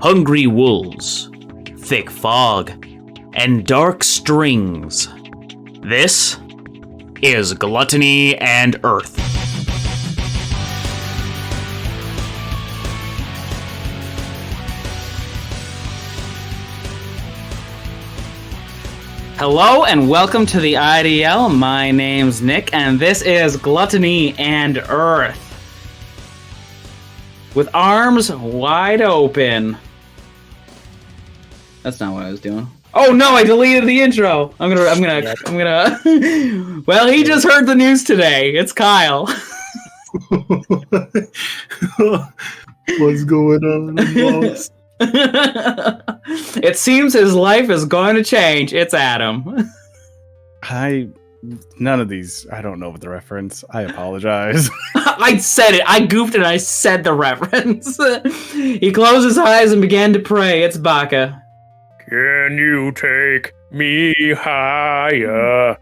hungry wolves, thick fog, and dark strings. This is Gluttony and Earth. Hello and welcome to the IDL. My name's Nick, and this is Gluttony and Earth. With arms wide open. That's not what I was doing. Oh no, I deleted the intro. I'm gonna. Well, he just heard the news today. It's Kyle. What's going on, boss? It seems his life is going to change. It's Adam. None of these. I don't know what the reference. I apologize. I said it. I goofed and I said the reference. He closed his eyes and began to pray. It's Baka. Can you take me higher?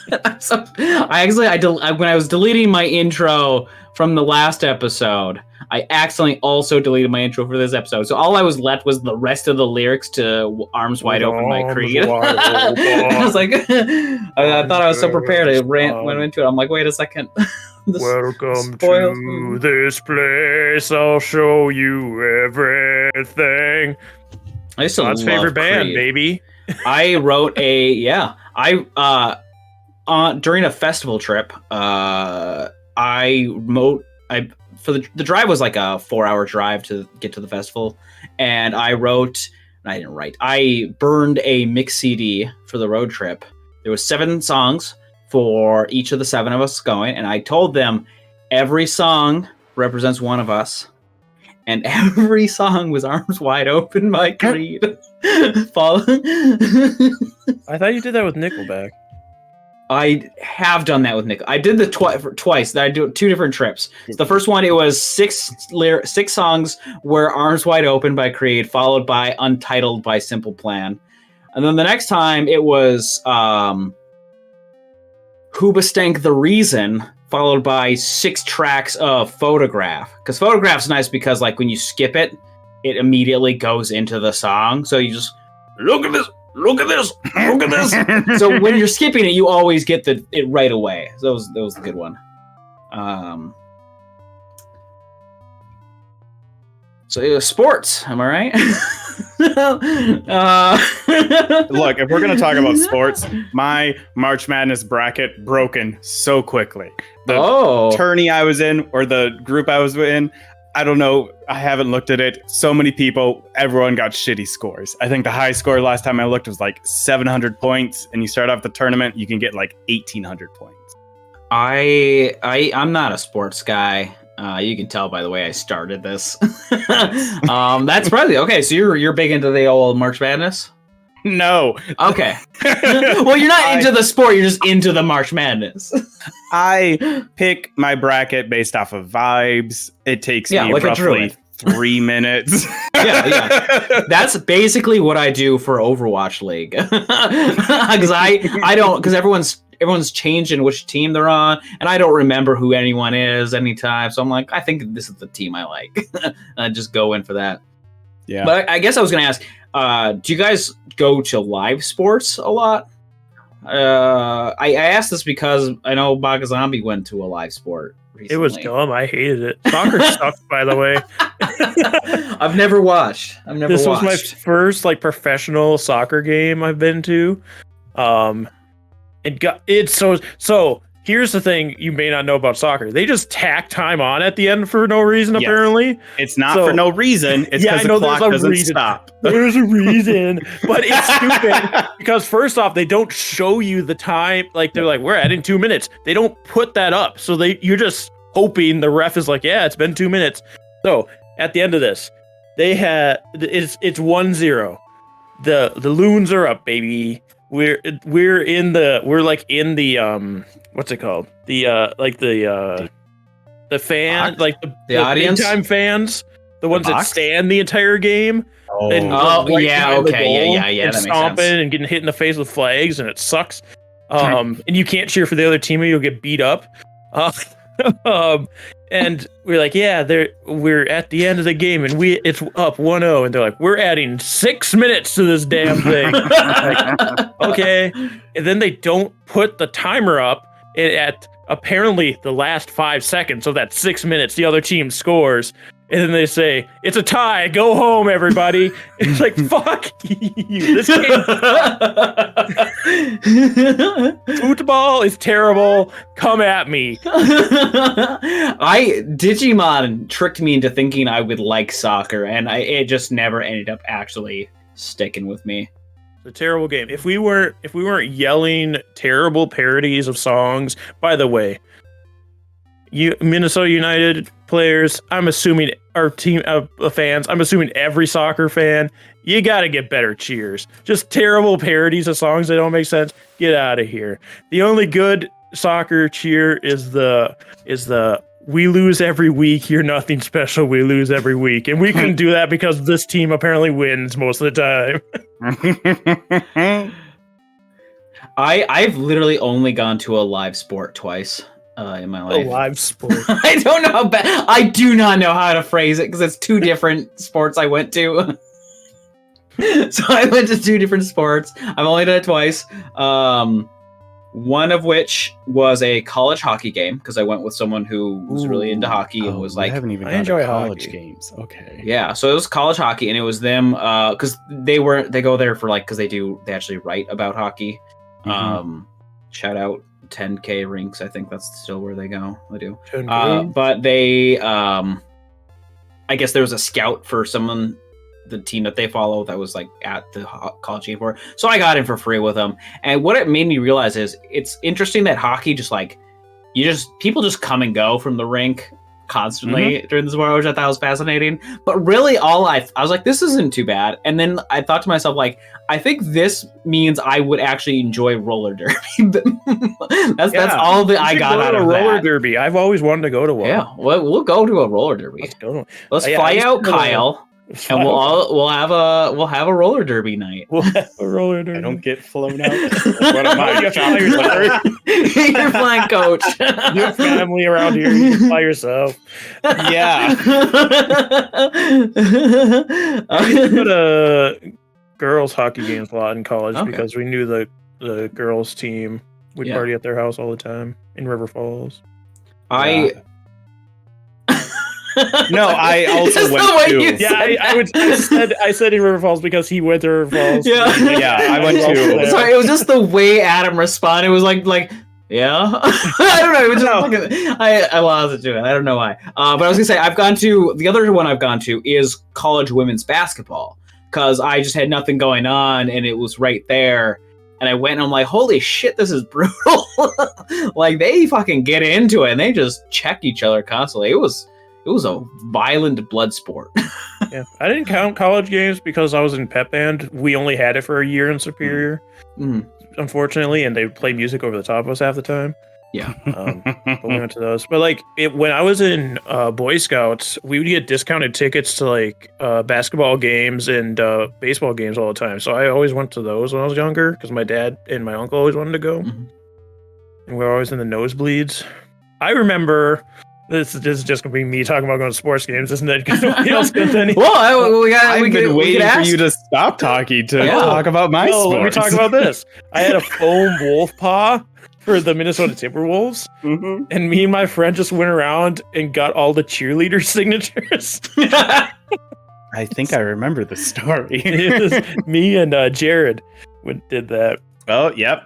When I was deleting my intro from the last episode, I accidentally also deleted my intro for this episode. So all I was left was the rest of the lyrics to Arms Wide Open by Creed. I was like, I thought I was so prepared. I went into it. I'm like, wait a second. Welcome to this place. I'll show you everything. I used to love favorite band, Creed. baby. I wrote during a festival trip, the drive was like a 4-hour drive to get to the festival, and I burned a mix CD for the road trip. There was 7 songs for each of the 7 of us going, and I told them every song represents one of us. And every song was Arms Wide Open by Creed. I thought you did that with Nickelback. I have done that with Nick. I did the twice. I do 2 different trips. So the first one, it was 6 songs were Arms Wide Open by Creed, followed by Untitled by Simple Plan. And then the next time, it was Hoobastank the Reason, followed by 6 tracks of Photograph. Because Photograph's nice because, like, when you skip it, it immediately goes into the song. So you just, look at this, look at this, look at this. So when you're skipping it, you always get it right away. So that was a good one. So it was sports, am I right? Look, if we're going to talk about sports, my March Madness bracket broken so quickly. The tourney I was in, or the group I was in, I don't know. I haven't looked at it. So many people, everyone got shitty scores. I think the high score last time I looked was like 700 points, and you start off the tournament, you can get like 1,800 points. I'm not a sports guy. You can tell by the way I started this. That's probably okay. So you're big into the old March Madness? No. Okay. Well, you're not into the sport. You're just into the March Madness. I pick my bracket based off of vibes. It takes me like roughly 3 minutes. Yeah. That's basically what I do for Overwatch League. Because everyone's changing which team they're on, and I don't remember who anyone is anytime. So I'm like, I think this is the team I like. I just go in for that. Yeah. But I guess I was going to ask, do you guys go to live sports a lot? I asked this because I know BakaZombie went to a live sport recently. It was dumb. I hated it. Soccer sucks, by the way. I've never watched. This was my first professional soccer game I've been to. So here's the thing you may not know about soccer. They just tack time on at the end for no reason, apparently. It's not for no reason. It's because the clock doesn't stop. There's a reason. But it's stupid because first off, they don't show you the time. Like, they're like, we're adding 2 minutes. They don't put that up. So you're just hoping the ref is like, yeah, it's been 2 minutes. So at the end of this, it's 1-0. The Loons are up, baby. We're in the what's it called? The fan, like the audience, big time fans, the ones that stand the entire game. Oh, and yeah, okay, yeah, and that stomping makes sense. and getting hit in the face with flags, and it sucks. And you can't cheer for the other team, or you'll get beat up. And we're like, yeah, we're at the end of the game and it's up 1-0, and they're like, we're adding 6 minutes to this damn thing. Like, okay. And then they don't put the timer up at apparently the last 5 seconds of that 6 minutes. The other team scores. And then they say, it's a tie. Go home, everybody. It's like, fuck you. This game football is terrible. Come at me. Digimon tricked me into thinking I would like soccer, and it just never ended up actually sticking with me. It's a terrible game. If we weren't yelling terrible parodies of songs, by the way, you Minnesota United players, I'm assuming our team fans, I'm assuming every soccer fan, you got to get better cheers. Just terrible parodies of songs that don't make sense. Get out of here. The only good soccer cheer is the we lose every week, you're nothing special, we lose every week. And we couldn't do that because this team apparently wins most of the time. I've literally only gone to a live sport twice. In my life. A live sport. I don't know how bad. I do not know how to phrase it because it's 2 different sports I went to. So I went to 2 different sports. I've only done it twice. One of which was a college hockey game because I went with someone who was really into hockey and was like, I haven't even I gone enjoy to college hockey. games. Okay. Yeah, so it was college hockey, and it was them because they go there for because they actually write about hockey. Mm-hmm. Shout out 10K rinks. I think that's still where they go. They do. But they, I guess there was a scout for the team that they follow that was at the college game for. So I got in for free with them. And what it made me realize is it's interesting that hockey people just come and go from the rink constantly during the sport, which I thought was fascinating. But really I was like, this isn't too bad. And then I thought to myself, I think this means I would actually enjoy roller derby. That's all that I got out of roller that. derby. I've always wanted to go to one. Yeah, we'll go to a roller derby. Let's go. Let's fly out Kyle. And we'll have a roller derby night. We'll have a roller derby. I don't get flown out. What am I? You're flying coach. You have family around here. You can fly yourself. Yeah. I used to go to girls hockey games a lot in college because we knew the girls team. We'd party at their house all the time in River Falls. No, I also went to. Yeah, I said in River Falls because he went to River Falls. Yeah, I went to. Sorry, it was just the way Adam responded. It was like, yeah. I don't know. It was just I lost it to it. I don't know why. But I was gonna say the other one I've gone to is college women's basketball because I just had nothing going on and it was right there. And I went and I'm like, holy shit, this is brutal. They fucking get into it and they just check each other constantly. It was a violent blood sport. Yeah, I didn't count college games because I was in pep band. We only had it for a year in Superior, unfortunately, and they would play music over the top of us half the time. Yeah, but we went to those. But when I was in Boy Scouts, we would get discounted tickets to basketball games and baseball games all the time. So I always went to those when I was younger because my dad and my uncle always wanted to go, and we were always in the nosebleeds. I remember. This is just gonna be me talking about going to sports games, isn't it? Because nobody else goes to any. Well, I've been waiting for you to stop talking to talk about my sports. Let me talk about this. I had a foam wolf paw for the Minnesota Timberwolves, and me and my friend just went around and got all the cheerleader signatures. I think I remember the story. It was me and Jared did that. Oh, yep.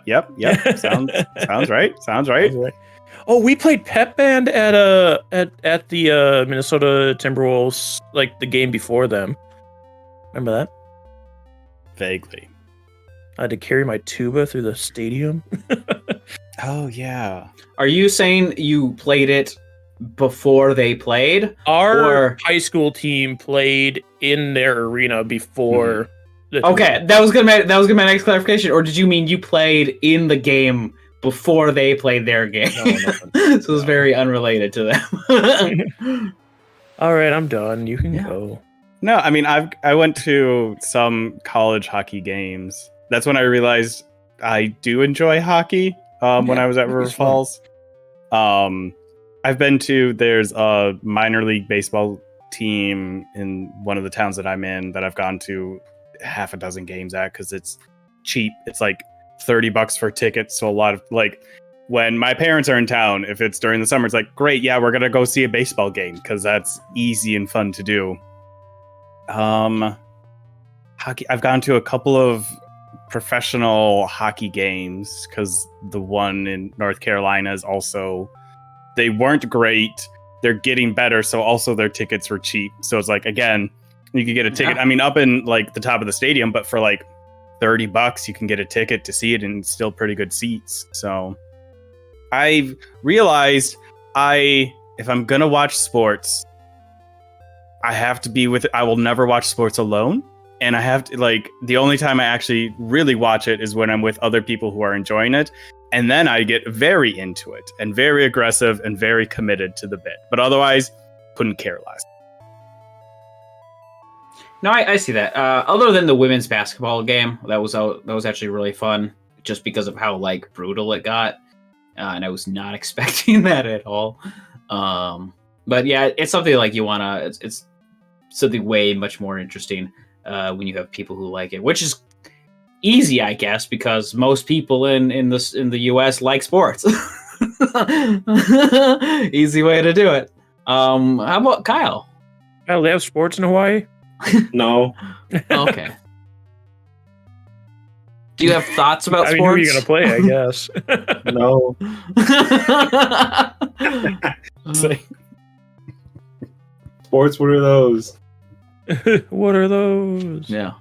Sounds right. Oh, we played pep band at the Minnesota Timberwolves, the game before them. Remember that? Vaguely. I had to carry my tuba through the stadium. Oh, yeah. Are you saying you played it before they played? Our high school team played in their arena before. Okay, that was gonna be my next clarification. Or did you mean you played in the game before they played their game? No. So it was very unrelated to them. All right, I'm done. You can go. No, I mean I went to some college hockey games. That's when I realized I do enjoy hockey. When I was at River Falls. I've been to, there's a minor league baseball team in one of the towns that I'm in that I've gone to half a dozen games at because it's cheap. It's like $30 for tickets. So a lot of like when my parents are in town, if it's during the summer, it's like, great, yeah, we're going to go see a baseball game because that's easy and fun to do. Hockey, I've gone to a couple of professional hockey games because the one in North Carolina is also, they weren't great. They're getting better. So also their tickets were cheap. So it's like, again, you could get a ticket. I mean, up in like the top of the stadium, but for like $30, you can get a ticket to see it and still pretty good seats. So I've realized if I'm going to watch sports, I have to be with it. I will never watch sports alone. And I have to, like, the only time I actually really watch it is when I'm with other people who are enjoying it. And then I get very into it and very aggressive and very committed to the bit. But otherwise, couldn't care less. No, I see that. Other than the women's basketball game, that was actually really fun, just because of how like brutal it got, and I was not expecting that at all. But yeah, it's something like you wanna. It's something way much more interesting when you have people who like it, which is easy, I guess, because most people in the U.S. like sports. Easy way to do it. How about Kyle? Kyle, they have sports in Hawaii? No. Okay. Do you have thoughts about sports? Who are you gonna play? I guess. No. Sports, what are those? What are those? Yeah.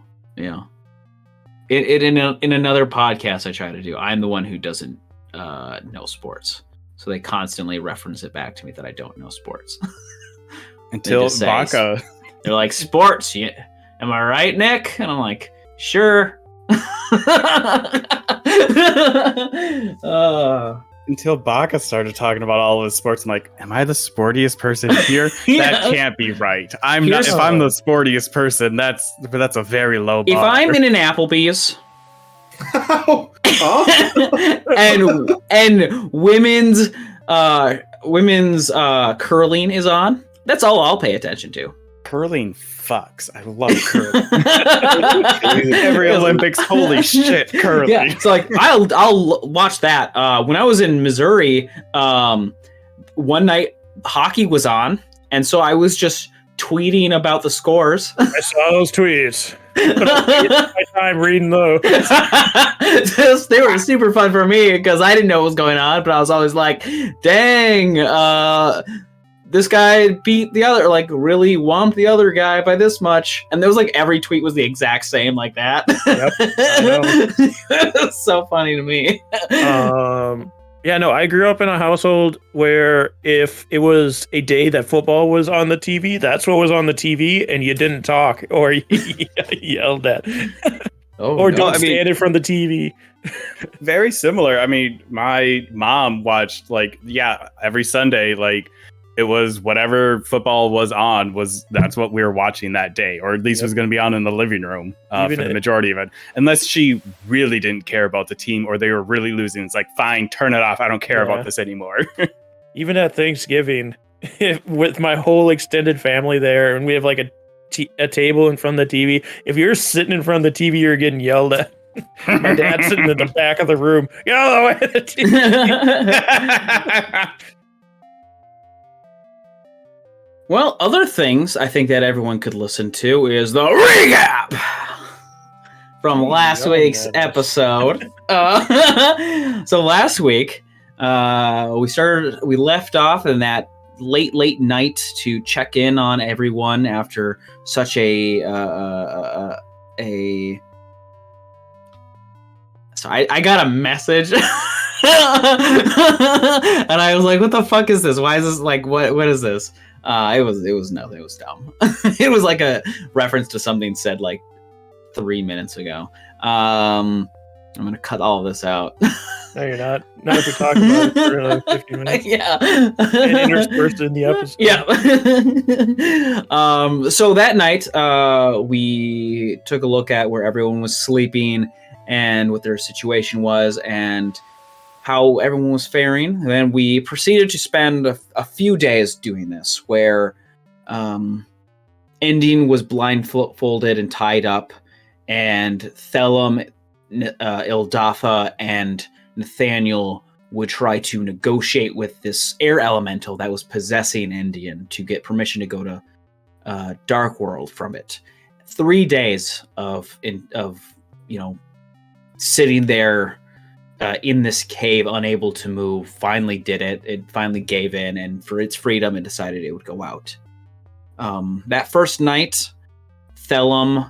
In another podcast I try to do, I'm the one who doesn't know sports, so they constantly reference it back to me that I don't know sports. Until Baka. They're like, sports, yeah. Am I right, Nick? And I'm like, sure. Until Baka started talking about all of his sports, I'm like, am I the sportiest person here? Yeah. That can't be right. If I'm the sportiest person, that's a very low bar. If I'm in an Applebee's and women's curling is on, that's all I'll pay attention to. Curling fucks. I love curling. Every Olympics, holy shit, curling. Yeah, it's like I'll watch that. When I was in Missouri, one night hockey was on, and so I was just tweeting about the scores. I saw those tweets. My time reading those. They were super fun for me because I didn't know what was going on, but I was always like, dang, this guy beat the other, like really whomped the other guy by this much. And there was like every tweet was the exact same like that. Yep, I know. It's so funny to me. Yeah, no, I grew up in a household where if it was a day that football was on the TV, that's what was on the TV, and you didn't talk or yelled at. Don't stand in front of the TV. Very similar. I mean, my mom watched every Sunday, it was whatever football was on that's what we were watching that day, or at least was going to be on in the living room for the majority of it. Unless she really didn't care about the team or they were really losing. It's like, fine, turn it off. I don't care about this anymore. Even at Thanksgiving, with my whole extended family there, and we have like a table in front of the TV. If you're sitting in front of the TV, you're getting yelled at. My dad's sitting in the back of the room. Get out of the way of the TV. Well, other things I think that everyone could listen to is the recap from last week's episode. So last week, we left off in that late night to check in on everyone after such a So I got a message. And I was like, what the fuck is this? Why is this what is this? It was nothing. It was dumb. It was like a reference to something said like 3 minutes ago. I'm gonna cut all of this out. No, you're not. Not if we talk about it for like 50 minutes. Yeah. And interspersed in the episode. Yeah. So that night, we took a look at where everyone was sleeping and what their situation was and how everyone was faring. And then we proceeded to spend a few days doing this, where Endien was blindfolded and tied up, and Thellum, Ildatha, and Nathaniel would try to negotiate with this air elemental that was possessing Endien to get permission to go to Darkworld from it. 3 days of sitting there in this cave, unable to move, finally did it. It finally gave in, and for its freedom, it decided it would go out. That first night, Thellum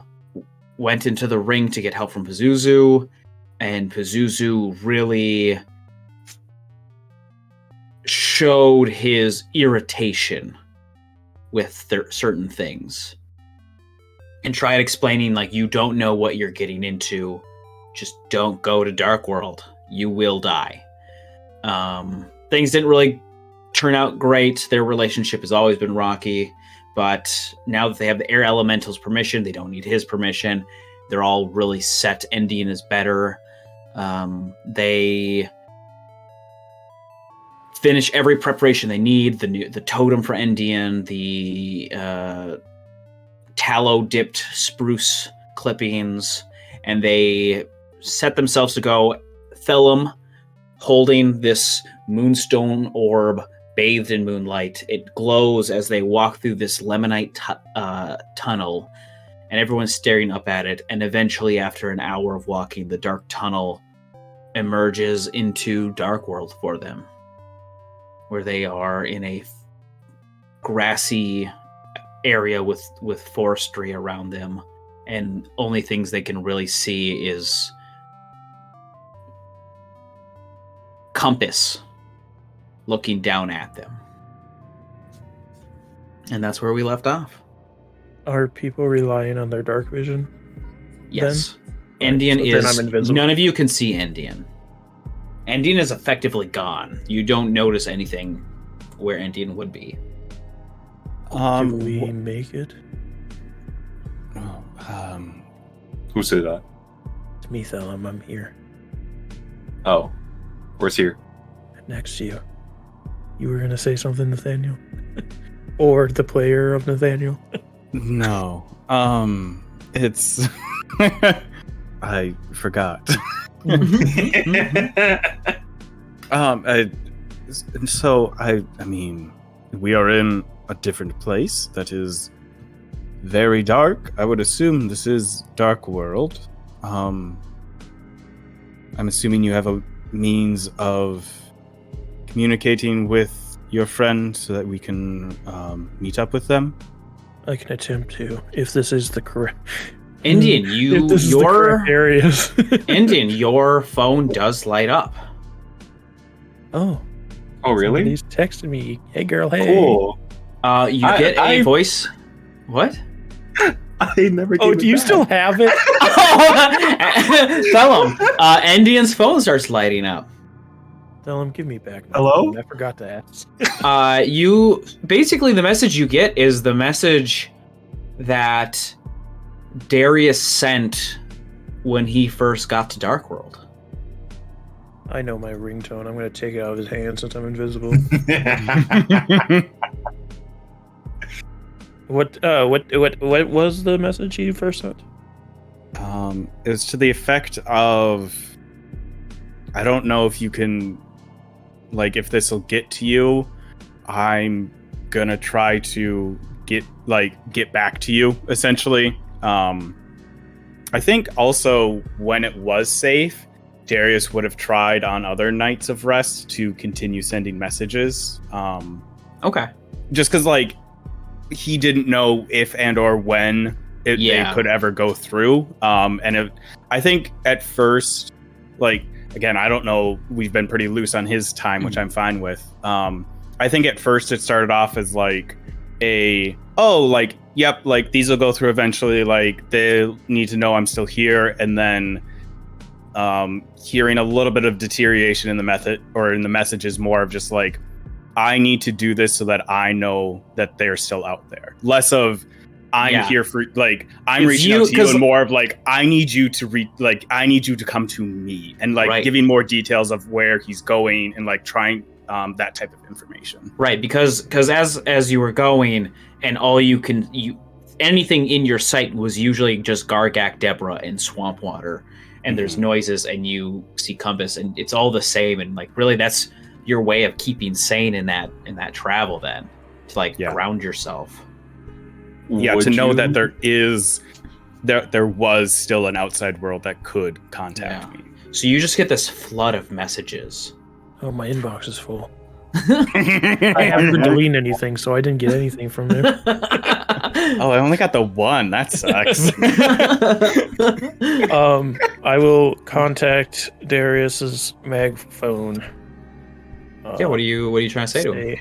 went into the ring to get help from Pazuzu, and Pazuzu really showed his irritation with certain things and tried explaining, like, you don't know what you're getting into. Just don't go to Darkworld. You will die. Things didn't really turn out great. Their relationship has always been rocky, but now that they have the air elemental's permission, they don't need his permission. They're all really set. Endien is better. They finish every preparation they need. The totem for Endien, the tallow dipped spruce clippings, and they set themselves to go. Thellum holding this moonstone orb bathed in moonlight. It glows as they walk through this lemonite tunnel, and everyone's staring up at it. And eventually, after an hour of walking, the dark tunnel emerges into Darkworld for them, where they are in a grassy area with forestry around them, and only things they can really see is compass looking down at them. And that's where we left off. Are people relying on their dark vision? Yes. Then? Endien So then I'm is... invisible. None of you can see Endien. Endien is effectively gone. You don't notice anything where Endien would be. Do we make it? Who said that? It's me, Thellum. I'm here. Oh, where's here? Next to you. You were going to say something, Nathaniel? Or the player of Nathaniel? No. It's... I forgot. I mean, we are in a different place that is very dark. I would assume this is Darkworld. I'm assuming you have a means of communicating with your friend so that we can meet up with them. I can attempt to, if this is the correct... Endien, your areas. Endien, your phone does light up. Oh, really? He's texting me. Hey, girl. Hey. Cool. You get a voice. What? I never. Oh, do you still have it? Thellum, Endien's phone starts lighting up. Thellum, give me back. Hello? I forgot to ask. You basically, the message you get is the message that Darius sent when he first got to Darkworld. I know my ringtone. I'm going to take it out of his hand since I'm invisible. What was the message he first sent? It's to the effect of, I don't know if you can, like, if this will get to you. I'm gonna try to get back to you, essentially. I think also when it was safe, Darius would have tried on other nights of rest to continue sending messages. Okay. Just because, like, he didn't know if and or when they could ever go through. I think at first, like, again, I don't know, we've been pretty loose on his time, which I'm fine with. I think at first it started off as like yep, like, these will go through eventually, like, they need to know I'm still here, and then hearing a little bit of deterioration in the method or in the message is more of just like, I need to do this so that I know that they're still out there. Less of I'm here for I'm It's reaching you, out to you 'cause- and more of I need you to I need you to come to me and Right. giving more details of where he's going and trying that type of information. Right, because as you were going, and all anything in your sight was usually just Gargak, Deborah, and swamp water, and there's noises, and you see compass, and it's all the same, and really that's your way of keeping sane in that travel, then to ground yourself. Yeah, to know that there was still an outside world that could contact me. So you just get this flood of messages. Oh, my inbox is full. I haven't been deleting anything, so I didn't get anything from there. Oh, I only got the one. That sucks. I will contact Darius's mag phone. Yeah, what are you trying to say to him?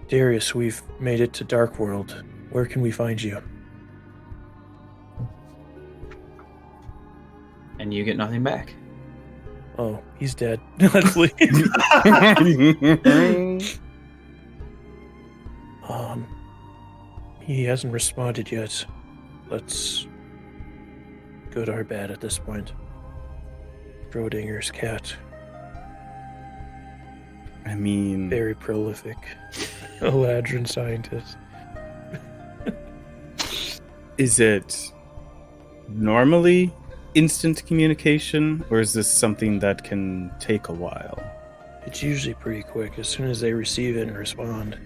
Darius, we've made it to Darkworld. Where can we find you? And you get nothing back. Oh, he's dead. Let's leave. He hasn't responded yet. Let's go to our bed at this point. Schrodinger's cat. I mean, Very prolific. Eladrin scientist. Is it normally instant communication, or is this something that can take a while? It's usually pretty quick as soon as they receive it and respond.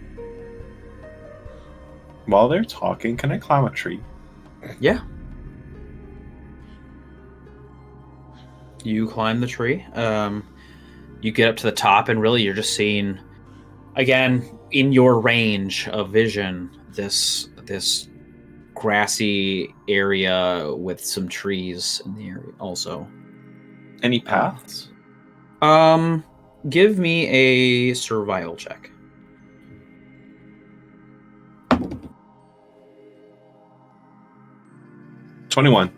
While they're talking, can I climb a tree? Yeah. You climb the tree. You get up to the top, and really you're just seeing, again, in your range of vision, this grassy area with some trees in the area also. Any paths? Give me a survival check. $21.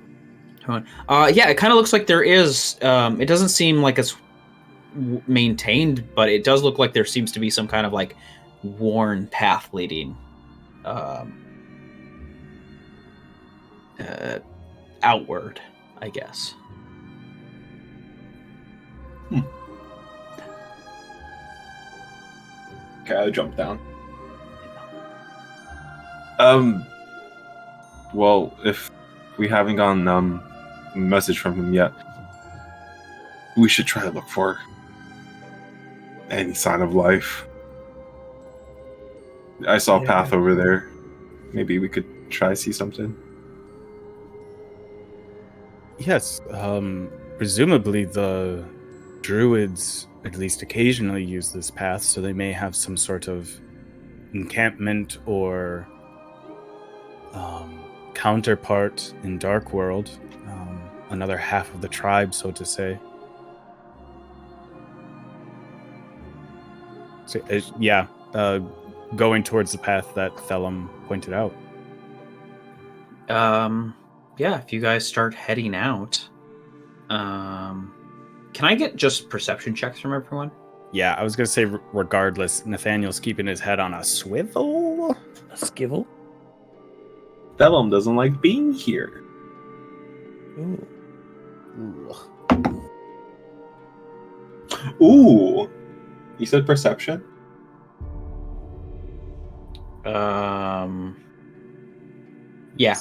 Yeah, it kind of looks like there is. It doesn't seem like it's maintained, but it does look like there seems to be some kind of worn path leading outward, I guess. Okay, I jump down. Well, if we haven't gotten a message from him yet, we should try to look for any sign of life. I saw a path over there. Maybe we could try to see something. Yes, presumably the druids at least occasionally use this path, so they may have some sort of encampment or counterpart in Darkworld, another half of the tribe, so to say. So, going towards the path that Thellum pointed out. Yeah, if you guys start heading out, can I get just perception checks from everyone? Yeah, I was going to say, regardless, Nathaniel's keeping his head on a swivel. A skivel? Thellum doesn't like being here. Ooh. Ooh. You said perception? Yeah.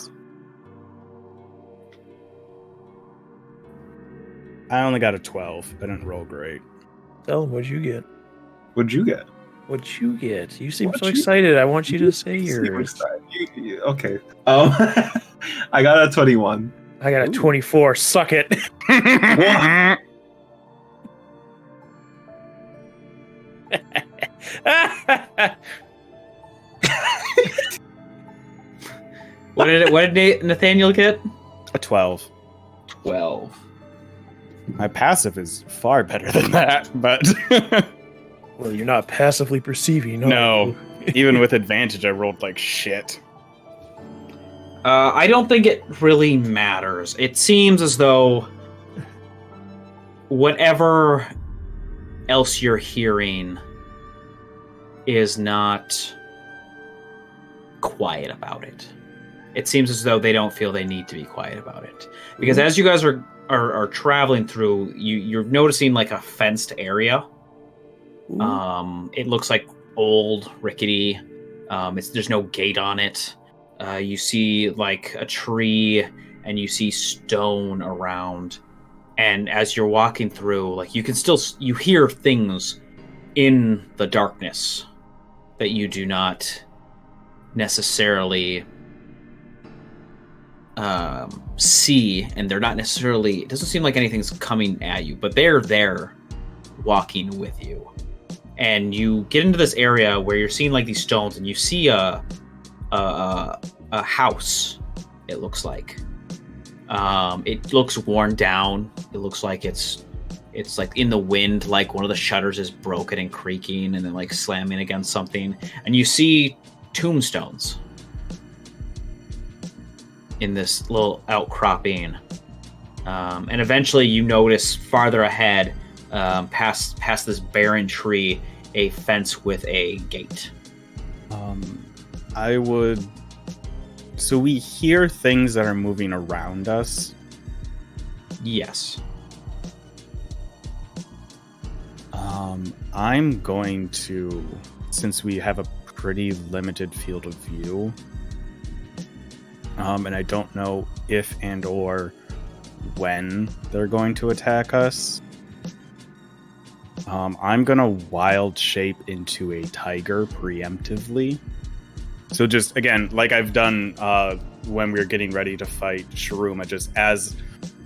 I only got a 12. I didn't roll great. Tell him, what'd you get? What'd you get? What'd you get? You seem so excited. I want you to say yours. Okay. I got a 21. I got a 24. Suck it. What did Nathaniel get? A 12. 12. My passive is far better than that, but... Well, you're not passively perceiving. No. Even with advantage, I rolled like shit. I don't think it really matters. It seems as though whatever else you're hearing is not quiet about it. It seems as though they don't feel they need to be quiet about it. Because as you guys are traveling through, you're noticing like a fenced area. It looks like old, rickety. There's no gate on it. You see like a tree, and you see stone around. And as you're walking through, like you hear things in the darkness that you do not necessarily see, and they're not necessarily. It doesn't seem like anything's coming at you, but they're there, walking with you. And you get into this area where you're seeing like these stones, and you see a house. It looks like. It looks worn down. It looks like it's like in the wind, like one of the shutters is broken and creaking, and then like slamming against something. And you see tombstones in this little outcropping. And eventually, you notice farther ahead, past this barren tree, a fence with a gate. So we hear things that are moving around us. Yes. I'm going to, since we have a pretty limited field of view, and I don't know if and or when they're going to attack us, I'm gonna wild shape into a tiger preemptively. So just, again, like I've done when we were getting ready to fight Shuruma, just as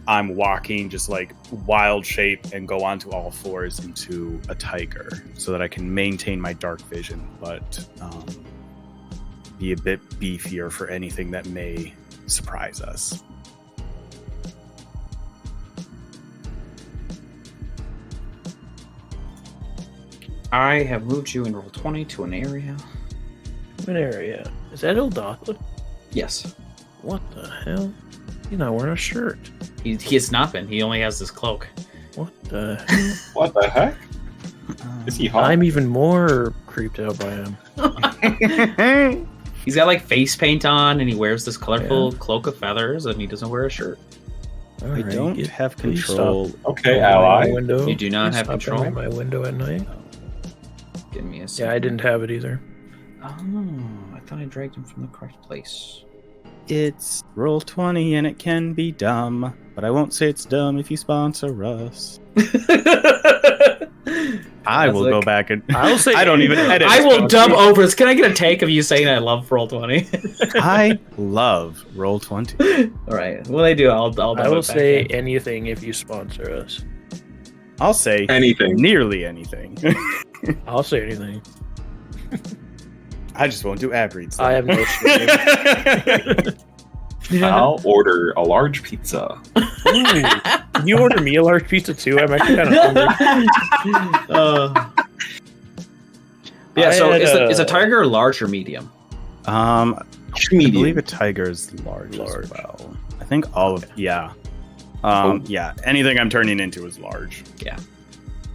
I'm walking, just like wild shape and go onto all fours into a tiger so that I can maintain my dark vision, but be a bit beefier for anything that may surprise us. I have moved you in Roll20 to an area. What area? Is that Ildatha? Yes. What the hell? He's not wearing a shirt. He has not been. He only has this cloak. What the hell? What the heck? Is he hot? I'm even more creeped out by him. He's got like face paint on, and he wears this colorful cloak of feathers, and he doesn't wear a shirt. All I right, don't have control. Okay, ally. Window. You do not have Stop control? in my window at night. Give me a second. Yeah, I didn't have it either. Oh, I thought I dragged him from the correct place. It's Roll20 and it can be dumb, but I won't say it's dumb if you sponsor us. I will go back and I'll say I don't even edit. I will dub over this. Can I get a take of you saying I love Roll20? I love Roll20. All right. When I do, I'll dub I will it back say in. anything if you sponsor us. I'll say Anything. nearly anything. I'll say anything. I just won't do ad reads. I have no shame. I'll order a large pizza. Ooh, can you order me a large pizza too? I'm actually kind of hungry. Yeah, so had, is a tiger large or medium? I Medium. believe a tiger is large as well. I think all of yeah. Anything I'm turning into is large. Yeah.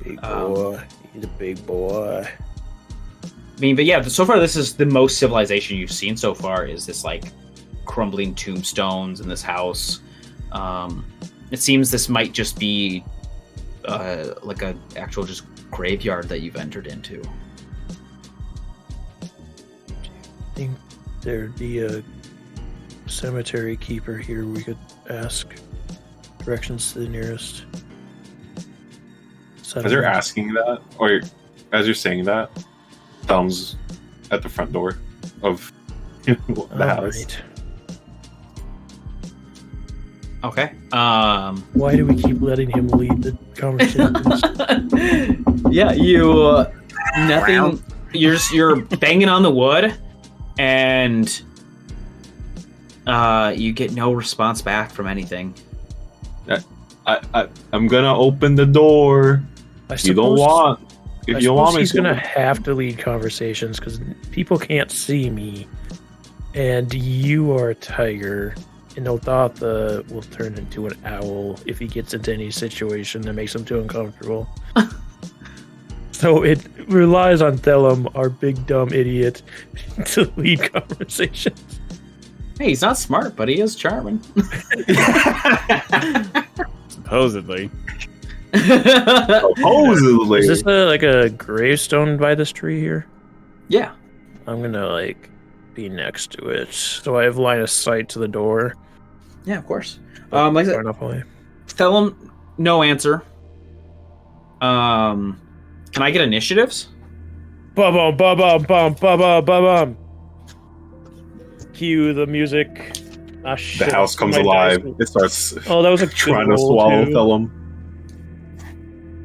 Big boy. He's a big boy. I mean, but yeah, so far this is the most civilization you've seen so far, is this like crumbling tombstones in this house. It seems this might just be like a actual just graveyard that you've entered into. I think there'd be a cemetery keeper here we could ask directions to the nearest As you're asking that, or as you're saying that, Thellum's at the front door of the house. Right. Okay. Why do we keep letting him lead the conversations? Yeah, you nothing. You're banging on the wood, and you get no response back from anything. I'm gonna open the door. You don't want. If you want me, he's gonna have to lead conversations because people can't see me, and you are a tiger. And Ildatha will turn into an owl if he gets into any situation that makes him too uncomfortable. So relies on Thellum, our big dumb idiot, to lead conversations. Hey, he's not smart, but he is charming. Supposedly. Supposedly. Is this like a gravestone by this tree here? Yeah. I'm gonna like be next to it, so I have line of sight to the door. Yeah, of course. But Like I far said, enough away. Thellum, no answer. Can I get initiatives? Bum bum bum bum bum bum bum bum. Cue the music. Ah, shit. The house comes My alive. dice- It starts Oh, that was a trying good to roll, swallow too. Thellum.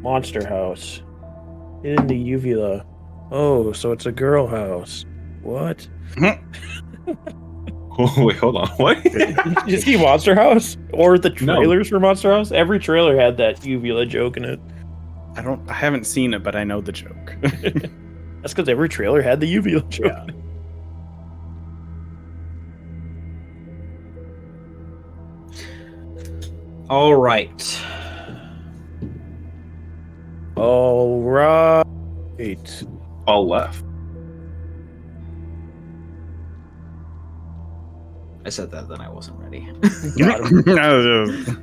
Monster house. In the uvula. Oh, so it's a girl house. What? Wait, hold on. What? Did you see Monster House? Or the No. trailers for Monster House? Every trailer had that uvula joke in it. I haven't seen it, but I know the joke. That's because every trailer had the uvula joke. Yeah. All right. All right. All left. I said that, then I wasn't ready. Got him.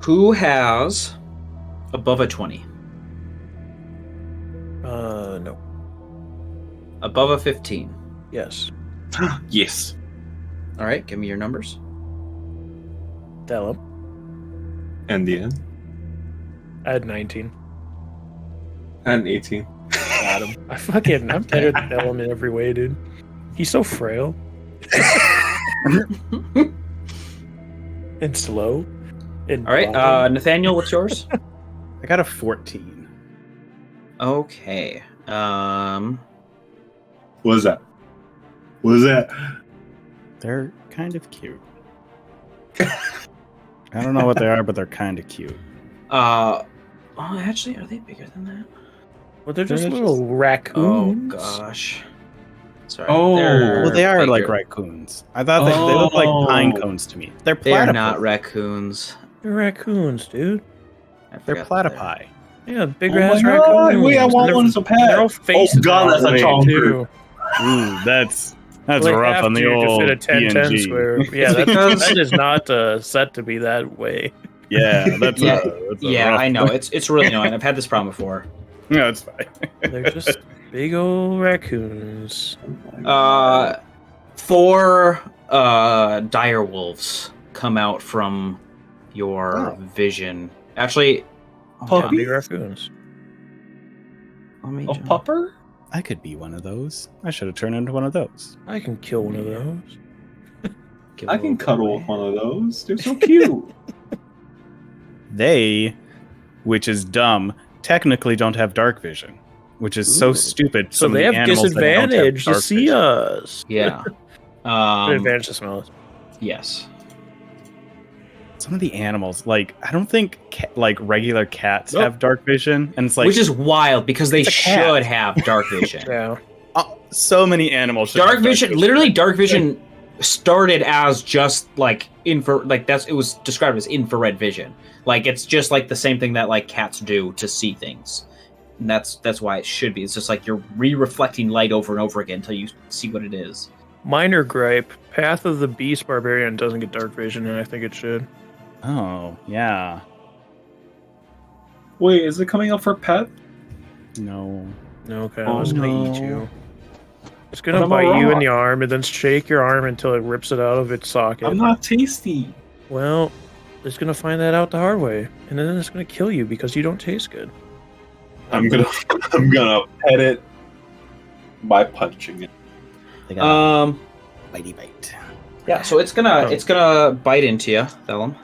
Who has above a 20? No. Above a 15? Yes. Yes. All right, give me your numbers. Thellum. Endien. I had 19. And 18. Got him. I'm better than Thellum in every way, dude. He's so frail. And slow. And All right, blind. Nathaniel, what's yours? I got a 14. Okay. What is that? What is that? They're kind of cute. I don't know what they are, but they're kind of cute. Oh, actually, are they bigger than that? Well, they're just they're little Oh raccoons. gosh. Sorry. Oh. Well, they are like bigger. raccoons. I thought they look like pine cones to me. They're They are platypus. not raccoons. They're raccoons, dude. I They're forgot that platypi. Yeah, big Oh ass my God, raccoons. wait, I want And they're- one as a pet. They're all faces. God, that's a way, chonker. too. Ooh, that's Well, they rough have on the to old fit a 10-10 PNG. square. Yeah, because- that is not set to be that way. Yeah, that's Yeah, that's Yeah, rough. I know. It's really annoying. I've had this problem before. No, it's fine. They're just big old raccoons. 4 dire wolves come out from your vision. Actually, Yeah, Puppy? big raccoons. let me A jump. pupper? I could be one of those. I should have turned into one of those. I can kill one of those. Give a I little can bit cuddle away. with one of those. They're so cute. They, which is dumb, technically don't have dark vision, which is so Ooh. stupid. So Some they of have the animals that don't have disadvantage to dark see vision. us. Yeah. Advantage to smell us. Yes. Some of the animals, like I don't think like regular cats Nope. have dark vision, and it's like Which is wild because they It's a cat. should have dark vision. Yeah. so many animals. Should Dark have vision, literally, dark vision started as just like it was described as infrared vision. Like it's just like the same thing that like cats do to see things. And that's why it should be. It's just like you're re-reflecting light over and over again until you see what it is. Minor gripe. Path of the Beast Barbarian doesn't get dark vision, and I think it should. Oh yeah, Wait, is it coming up for pet? no. No, okay, Oh, it's gonna eat no. you. It's gonna But I'm a bite you in rock. the arm and then shake your arm until it rips it out of its socket. I'm not tasty. Well, it's gonna find that out the hard way, and then it's gonna kill you because you don't taste good. I'm gonna pet it by punching it. They got Um. a bitey bite. Yeah. So it's gonna bite into you, Thellum.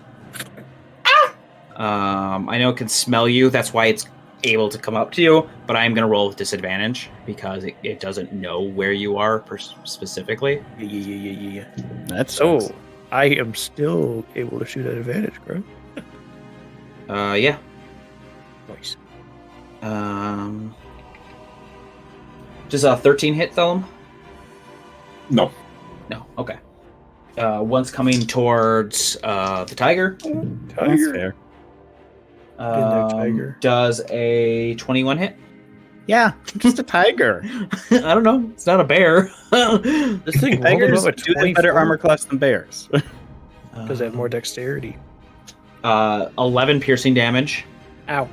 I know it can smell you. That's why it's able to come up to you. But I'm gonna roll with disadvantage because it doesn't know where you are specifically. Yeah. That's So, I am still able to shoot at advantage, bro. Yeah. Nice. Does a 13 hit, Thellum? No. No. Okay. One's coming towards the tiger. That's fair. there, tiger. Does a 21 hit? Yeah, just a tiger. I don't know. It's not a bear. This thing Tigers do have better armor class than bears. Because they have more dexterity. 11 piercing damage. Ow.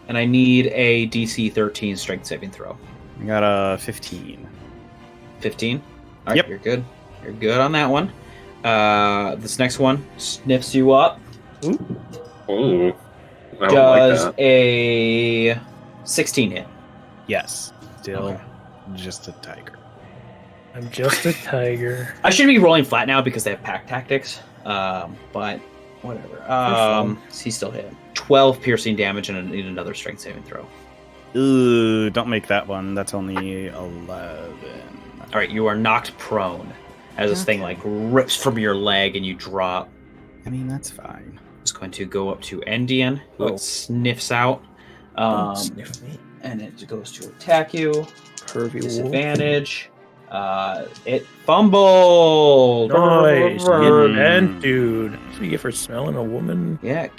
And I need a DC 13 strength saving throw. I got a 15. 15? All right, Yep. You're good. You're good on that one. This next one sniffs you up. Ooh. I don't Does like that. a 16 hit. Yes. Still Okay. just a tiger. I'm just a tiger. I should be rolling flat now because they have pack tactics. But whatever. He still hit. 12 piercing damage and I need another strength saving throw. Ooh, don't make that one. That's only 11. All right, you are knocked prone as this thing like rips from your leg and you drop. I mean, that's fine. It's going to go up to Endien, who it sniffs out. Sniff me. And it goes to attack you. Pervy wolf. Disadvantage. It fumbled. Nice. Get bent, dude. That's what you get for smelling a woman. Yeah.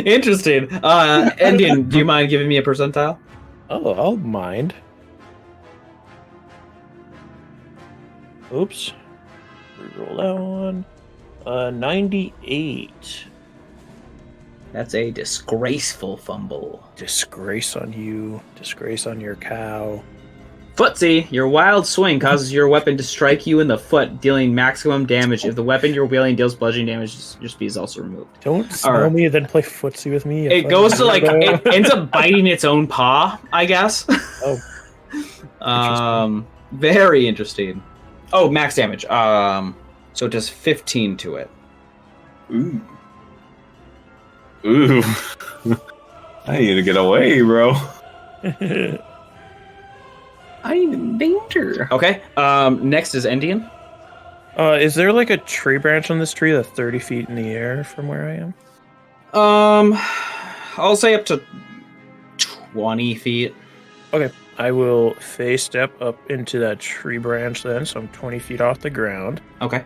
Interesting. Endien, do you mind giving me a percentile? Oh, I'll mind. Oops. Reroll that one. 98. That's a disgraceful fumble. Disgrace on you. Disgrace on your cow. Footsie, your wild swing causes your weapon to strike you in the foot, dealing maximum damage. If the weapon you're wielding deals bludgeoning damage, your speed is also removed. Don't smell me, then play footsie with me. It goes to like, it ends up biting its own paw, I guess. Oh. Very interesting. Oh, max damage. So it does 15 to it. Ooh. Ooh. I need to get away, bro. I'm in danger. Okay. Next is Endien. Is there like a tree branch on this tree that's 30 feet in the air from where I am? I'll say up to 20 feet. Okay. I will phase step up into that tree branch then, so I'm 20 feet off the ground. Okay.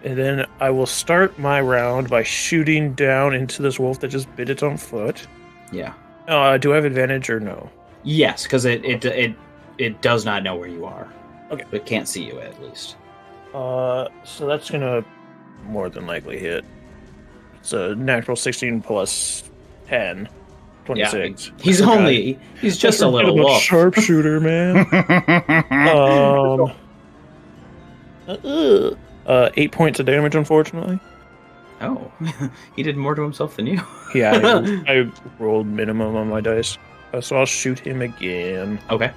And then I will start my round by shooting down into this wolf that just bit its own foot. Yeah. Do I have advantage or no? Yes, because it does not know where you are. Okay. It can't see you at least. So that's gonna more than likely hit. It's a natural 16 plus 10. 26. Yeah, he's just a little wolf. Sharpshooter, man. 8 points of damage, unfortunately. Oh, he did more to himself than you. Yeah, I rolled minimum on my dice. So I'll shoot him again. Okay.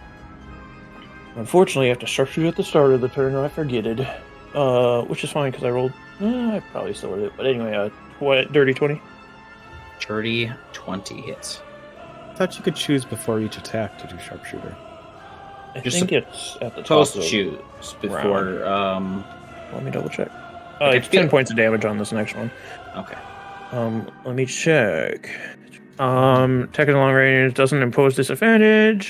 Unfortunately, I have to sharpshoot at the start of the turn, or I forget it. Which is fine, because I rolled... I probably still would it. But anyway, dirty 20. Dirty 20 hits. I thought you could choose before each attack to do sharpshooter. I Just think it's at the top Supposed of to choose before. Let me double check. It's 10 points of damage on this next one. Okay. Let me check. Attack at long range doesn't impose disadvantage.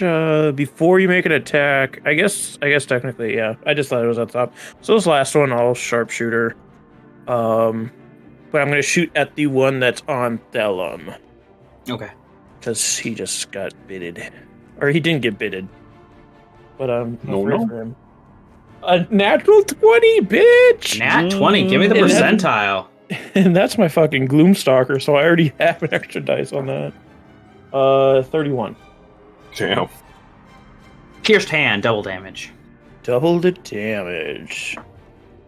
Before you make an attack, I guess technically, yeah. I just thought it was at the top. So this last one, I'll sharpshooter. But I'm gonna shoot at the one that's on Thellum. Okay. Because he just got bitted. Or he didn't get bitted. But No. for him. A natural 20, bitch! Nat 20. Give me the percentile. And that's my fucking Gloomstalker, so I already have an extra dice on that. 31. Damn. Pierced hand, double damage. Double the damage.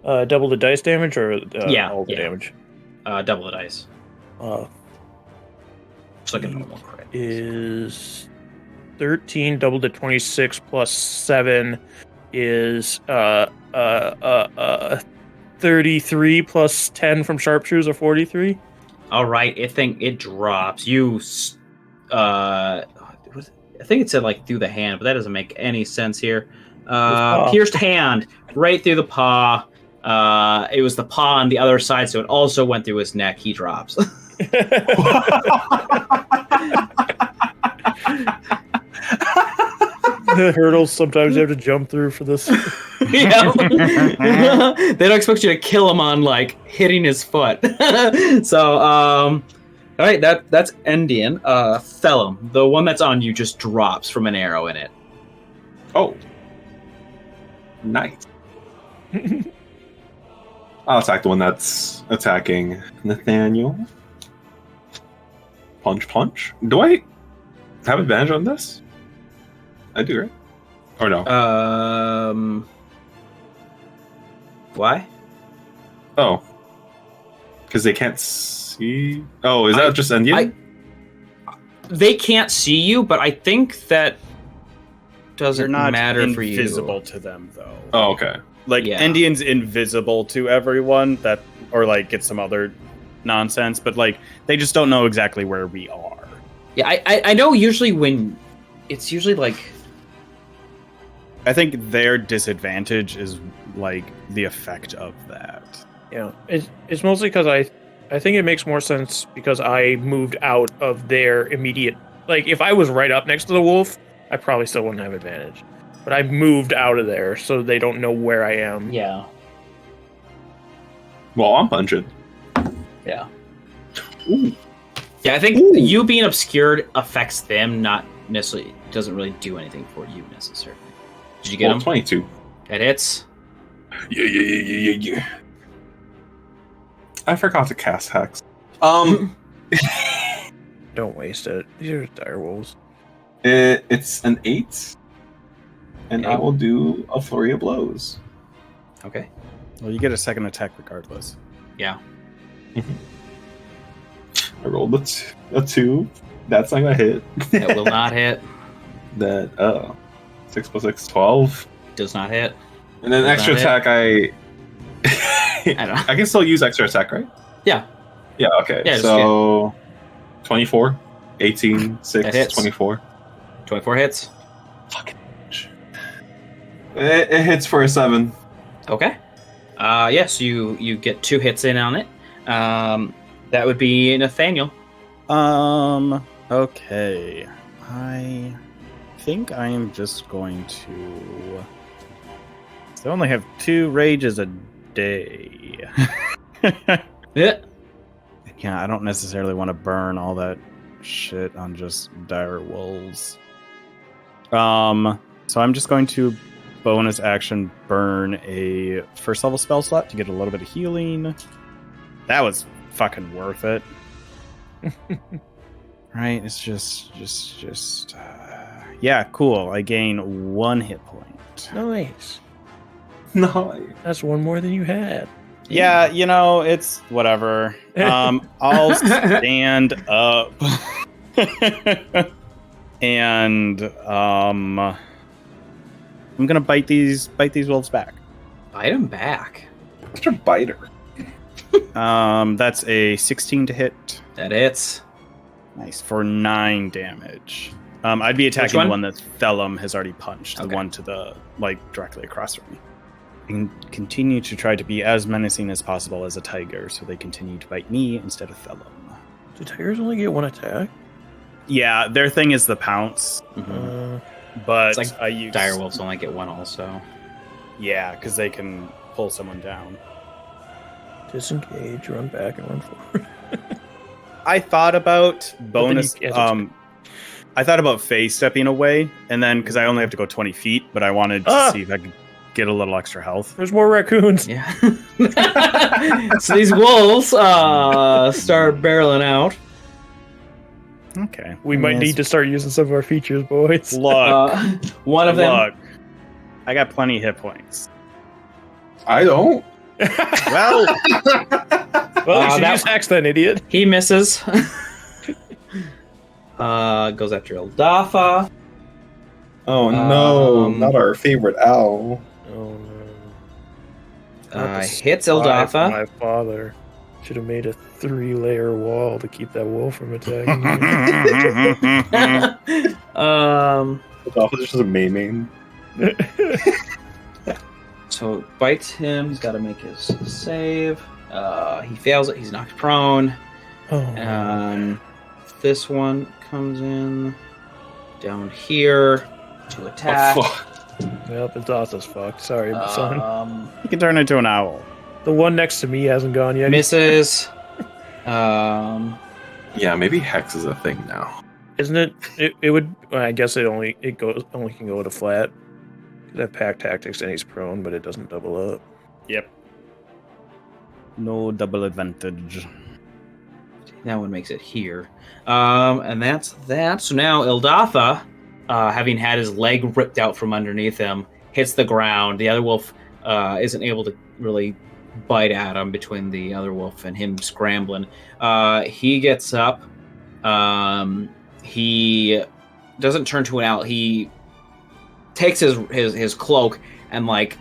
Double the dice damage, or all the damage? Double the dice. Just like a normal crit. Is 13 double to 26 plus 7 is 33 plus 10 from sharpshooters, or 43. All right, it drops. I think it said like through the hand, but that doesn't make any sense here. Pierced hand right through the paw. It was the paw on the other side, so it also went through his neck. He drops. The hurdles sometimes you have to jump through for this. Yeah. They don't expect you to kill him on like hitting his foot. So All right, that's Endien. Thellum, the one that's on you, just drops from an arrow in it. Oh. Nice. I'll attack the one that's attacking Nathaniel. Punch. Do I have advantage on this? I do, right? Or no? Why? Oh. Because they can't see... Oh, is that just Endien? They can't see you, but I think that doesn't You're not matter for you. invisible to them, though. Oh, okay. Like, Yeah. Endien's invisible to everyone, or like get some other nonsense, but like they just don't know exactly where we are. Yeah, I know usually when... It's usually like... I think their disadvantage is like the effect of that. Yeah, it's mostly because I think it makes more sense because I moved out of their immediate... Like, if I was right up next to the wolf, I probably still wouldn't have advantage. But I moved out of there, so they don't know where I am. Yeah. Well, I'm punching. Yeah. Ooh. Yeah, I think you being obscured affects them, not necessarily... Doesn't really do anything for you, necessarily. Did you get him? 22. That hits. Yeah. I forgot to cast Hex. Don't waste it. These are dire wolves. It's an 8. And I will do a flurry of blows. Okay. Well, you get a second attack regardless. Yeah. I rolled a 2. That's not gonna hit. That will not hit. That 6 plus 6, 12. Does not hit. And then Does extra not attack, I don't know. I can still use extra attack, right? Yeah. Yeah, okay. Yeah, so 24, 18, That 6, hits. 24. 24 hits. Fucking it hits for a 7. Okay. Yes, you get 2 hits in on it. That would be Nathaniel. Okay. I think I am just going to... I only have 2 rages a day. Yeah. Yeah, I don't necessarily want to burn all that shit on just dire wolves. So I'm just going to bonus action burn a first level spell slot to get a little bit of healing. That was fucking worth it. Right? It's just yeah, cool. I gain 1 hit point. Nice. No. That's one more than you had. Yeah, you know, it's whatever. I'll stand up. And I'm gonna bite these wolves back. Bite him back. What's your biter? That's a 16 to hit. That hits. Nice, for 9 damage. I'd be attacking the one that Thellum has already punched, the one to the directly across from me. I can continue to try to be as menacing as possible as a tiger, so they continue to bite me instead of Thellum. Do tigers only get 1 attack? Yeah, their thing is the pounce. But It's like I use dire wolves only get 1 also. Yeah, because they can pull someone down. Disengage, run back, and run forward. I thought about bonus. I thought about phase stepping away, and then because I only have to go 20 feet, but I wanted to see if I could get a little extra health. There's more raccoons. Yeah. So these wolves start barreling out. Okay. We might need to start using some of our features, boys. Look. One of them. Look. I got plenty of hit points. I don't. Well, you should use Hex then, idiot. He misses. Goes after Ildafa. Oh no, not our favorite owl. Oh no. Hits Ildafa. My father should have made a 3-layer wall to keep that wolf from attacking me. Ildafa's just a maiming. So bites him. He's got to make his save. He fails it. He's knocked prone. This one comes in down here to attack. Oh, fuck. Yep, it's Dasa's fucked. Sorry, son. you can turn into an owl. The one next to me hasn't gone yet. Misses. Yeah, maybe Hex is a thing now. Isn't it? It would. I guess it only can go to flat. That pack tactics and he's prone, but it doesn't double up. Yep. No double advantage. That one makes it here. And that's that. So now Ildatha, having had his leg ripped out from underneath him, hits the ground. The other wolf isn't able to really bite at him between the other wolf and him scrambling. He gets up. He doesn't turn to an owl. He takes his cloak and like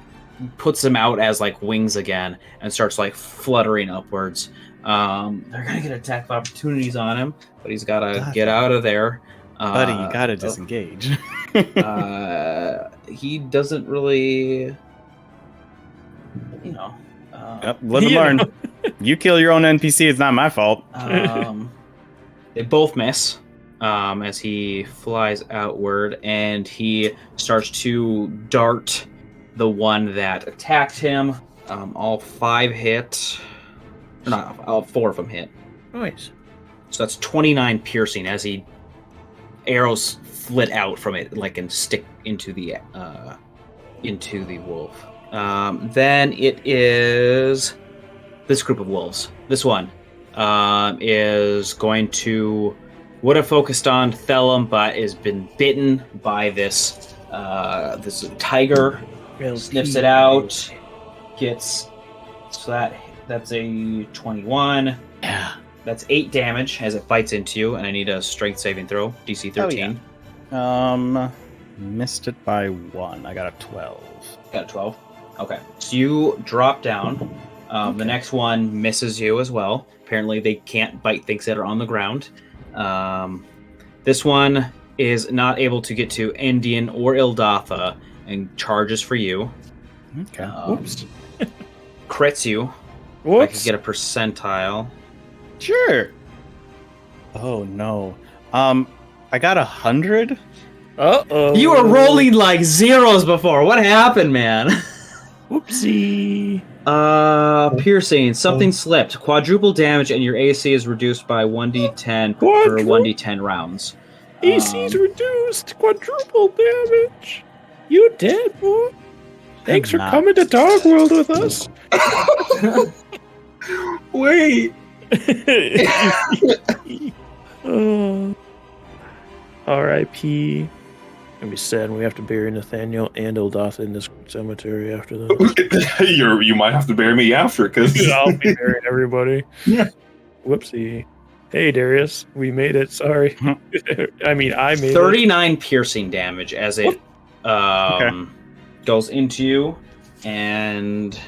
puts them out as like wings again and starts like fluttering upwards. They're gonna get attack opportunities on him, but he's gotta get out of there. Buddy, you gotta disengage. He doesn't really, let him learn. You kill your own NPC, it's not my fault. They both miss as he flies outward, and he starts to dart the one that attacked him. All 5 hit. Not all 4 of them hit. Nice. So that's 29 piercing as he arrows flit out from it, like and stick into the wolf. Then it is this group of wolves. This one is going to would have focused on Thellum, but has been bitten by this tiger. Sniffs it out. Gets so that's a 21. Yeah. That's 8 damage as it bites into you, and I need a strength saving throw, DC 13. Missed it by 1. I got a 12. Got a 12. Okay. So you drop down. The next one misses you as well. Apparently they can't bite things that are on the ground. This one is not able to get to Endien or Ildatha and charges for you. Okay. Whoops. Crits you. Whoops. I could get a percentile. Sure. Oh no. I got 100. Uh-oh. You were rolling like zeros before. What happened, man? Whoopsie. Piercing. Something slipped. Quadruple damage, and your AC is reduced by 1d10 for 1d10 rounds. AC's reduced. Quadruple damage. You dead, boy. Thanks for coming to Darkworld with us. Wait. R.I.P. Gonna be sad when we have to bury Nathaniel and Ildatha in this cemetery after that. You might have to bury me after, because I'll be burying everybody. Yeah. Whoopsie. Hey Darius, we made it. Sorry. I made 39 piercing damage as it goes into you, and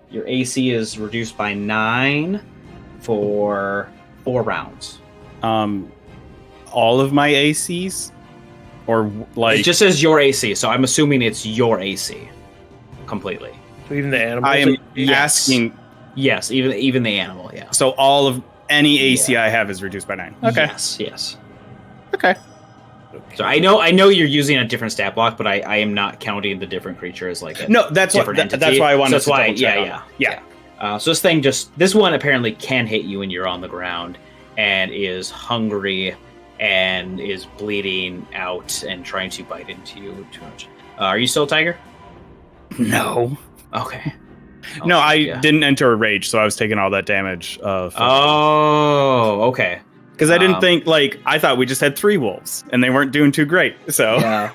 your AC is reduced by 9 for 4 rounds. All of my ACs? Or like... It just says your AC, so I'm assuming it's your AC. Completely. So even the animals? I am asking... Yes, even the animal, yeah. So all of any AC I have is reduced by 9. Okay. Yes. Okay. So I know you're using a different stat block, but I am not counting the different creature as like a that's different entity. That's why I wanted so that's to why, double check. Yeah. So this one apparently can hit you when you're on the ground and is hungry and is bleeding out and trying to bite into you too much. Are you still a tiger? No. Okay. No, I didn't enter a rage, so I was taking all that damage. Okay. Because I didn't think, I thought we just had 3 wolves, and they weren't doing too great, so... Yeah.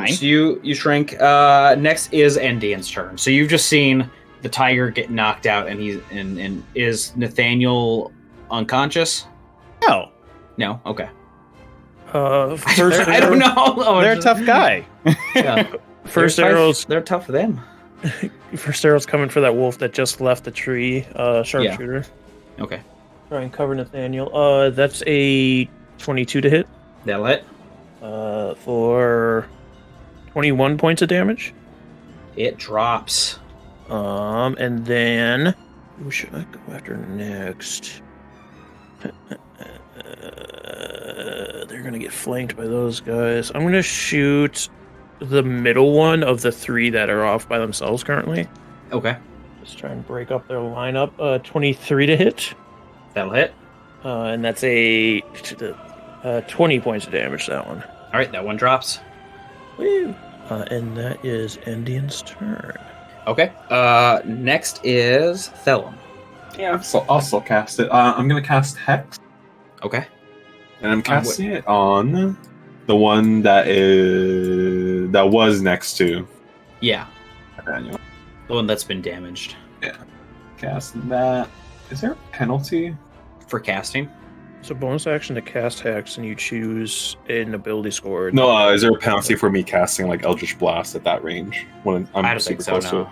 So you shrink. Next is Endien's turn. So you've just seen the tiger get knocked out, and is Nathaniel unconscious? No? Okay. I don't know. They're a tough guy. Yeah. First arrows... They're tough for them. First arrow's coming for that wolf that just left the tree. Sharpshooter. Yeah. Okay. Try and cover Nathaniel. That's a 22 to hit. That'll hit. For 21 points of damage. It drops. And then who should I go after next? They're gonna get flanked by those guys. I'm gonna shoot the middle one of the 3 that are off by themselves currently. Okay. Just try and break up their lineup. 23 to hit. That'll hit. And that's a 20 points of damage, that one. All right, that one drops. Woo. And that is Endien's turn. Okay. Next is Thellum. Yeah, so I'll still cast it. I'm gonna cast Hex, Okay. and I'm casting it on the one that was next to Yeah, Nathaniel. the one that's been damaged. Cast that. Is there a penalty? For casting? So bonus action to cast Hex, and you choose an ability score. No, is there a penalty for me casting like Eldritch Blast at that range when I'm I don't super think so, close to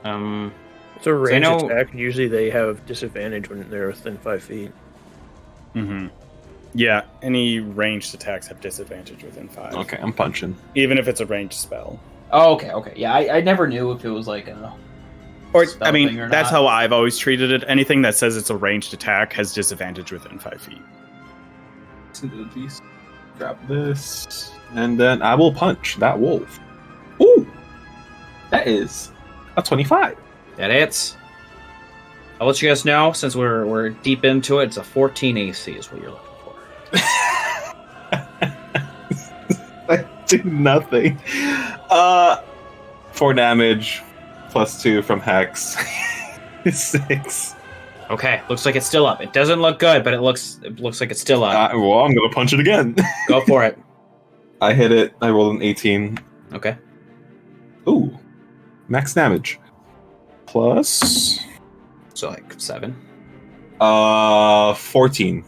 no. it? It's a range know- attack. Usually they have disadvantage when they're within 5 feet. Mm-hmm. Yeah, any ranged attacks have disadvantage within 5. Okay, I'm punching. Even if it's a ranged spell. Oh, okay. Yeah, I never knew if it was like a... Or, spell I mean, thing or that's not. how I've always treated it. Anything that says it's a ranged attack has disadvantage within 5 feet. Grab this, and then I will punch that wolf. Ooh, that is a 25. That hits. I'll let you guys know, since we're deep into it, it's a 14 AC is what you're looking for. I do nothing. 4 damage plus 2 from Hex. 6. Okay, looks like it's still up. It doesn't look good, but it looks like it's still up. Well, I'm gonna punch it again. Go for it. I hit it. I rolled an 18. Okay. Ooh, max damage. Plus, So like 7. 14.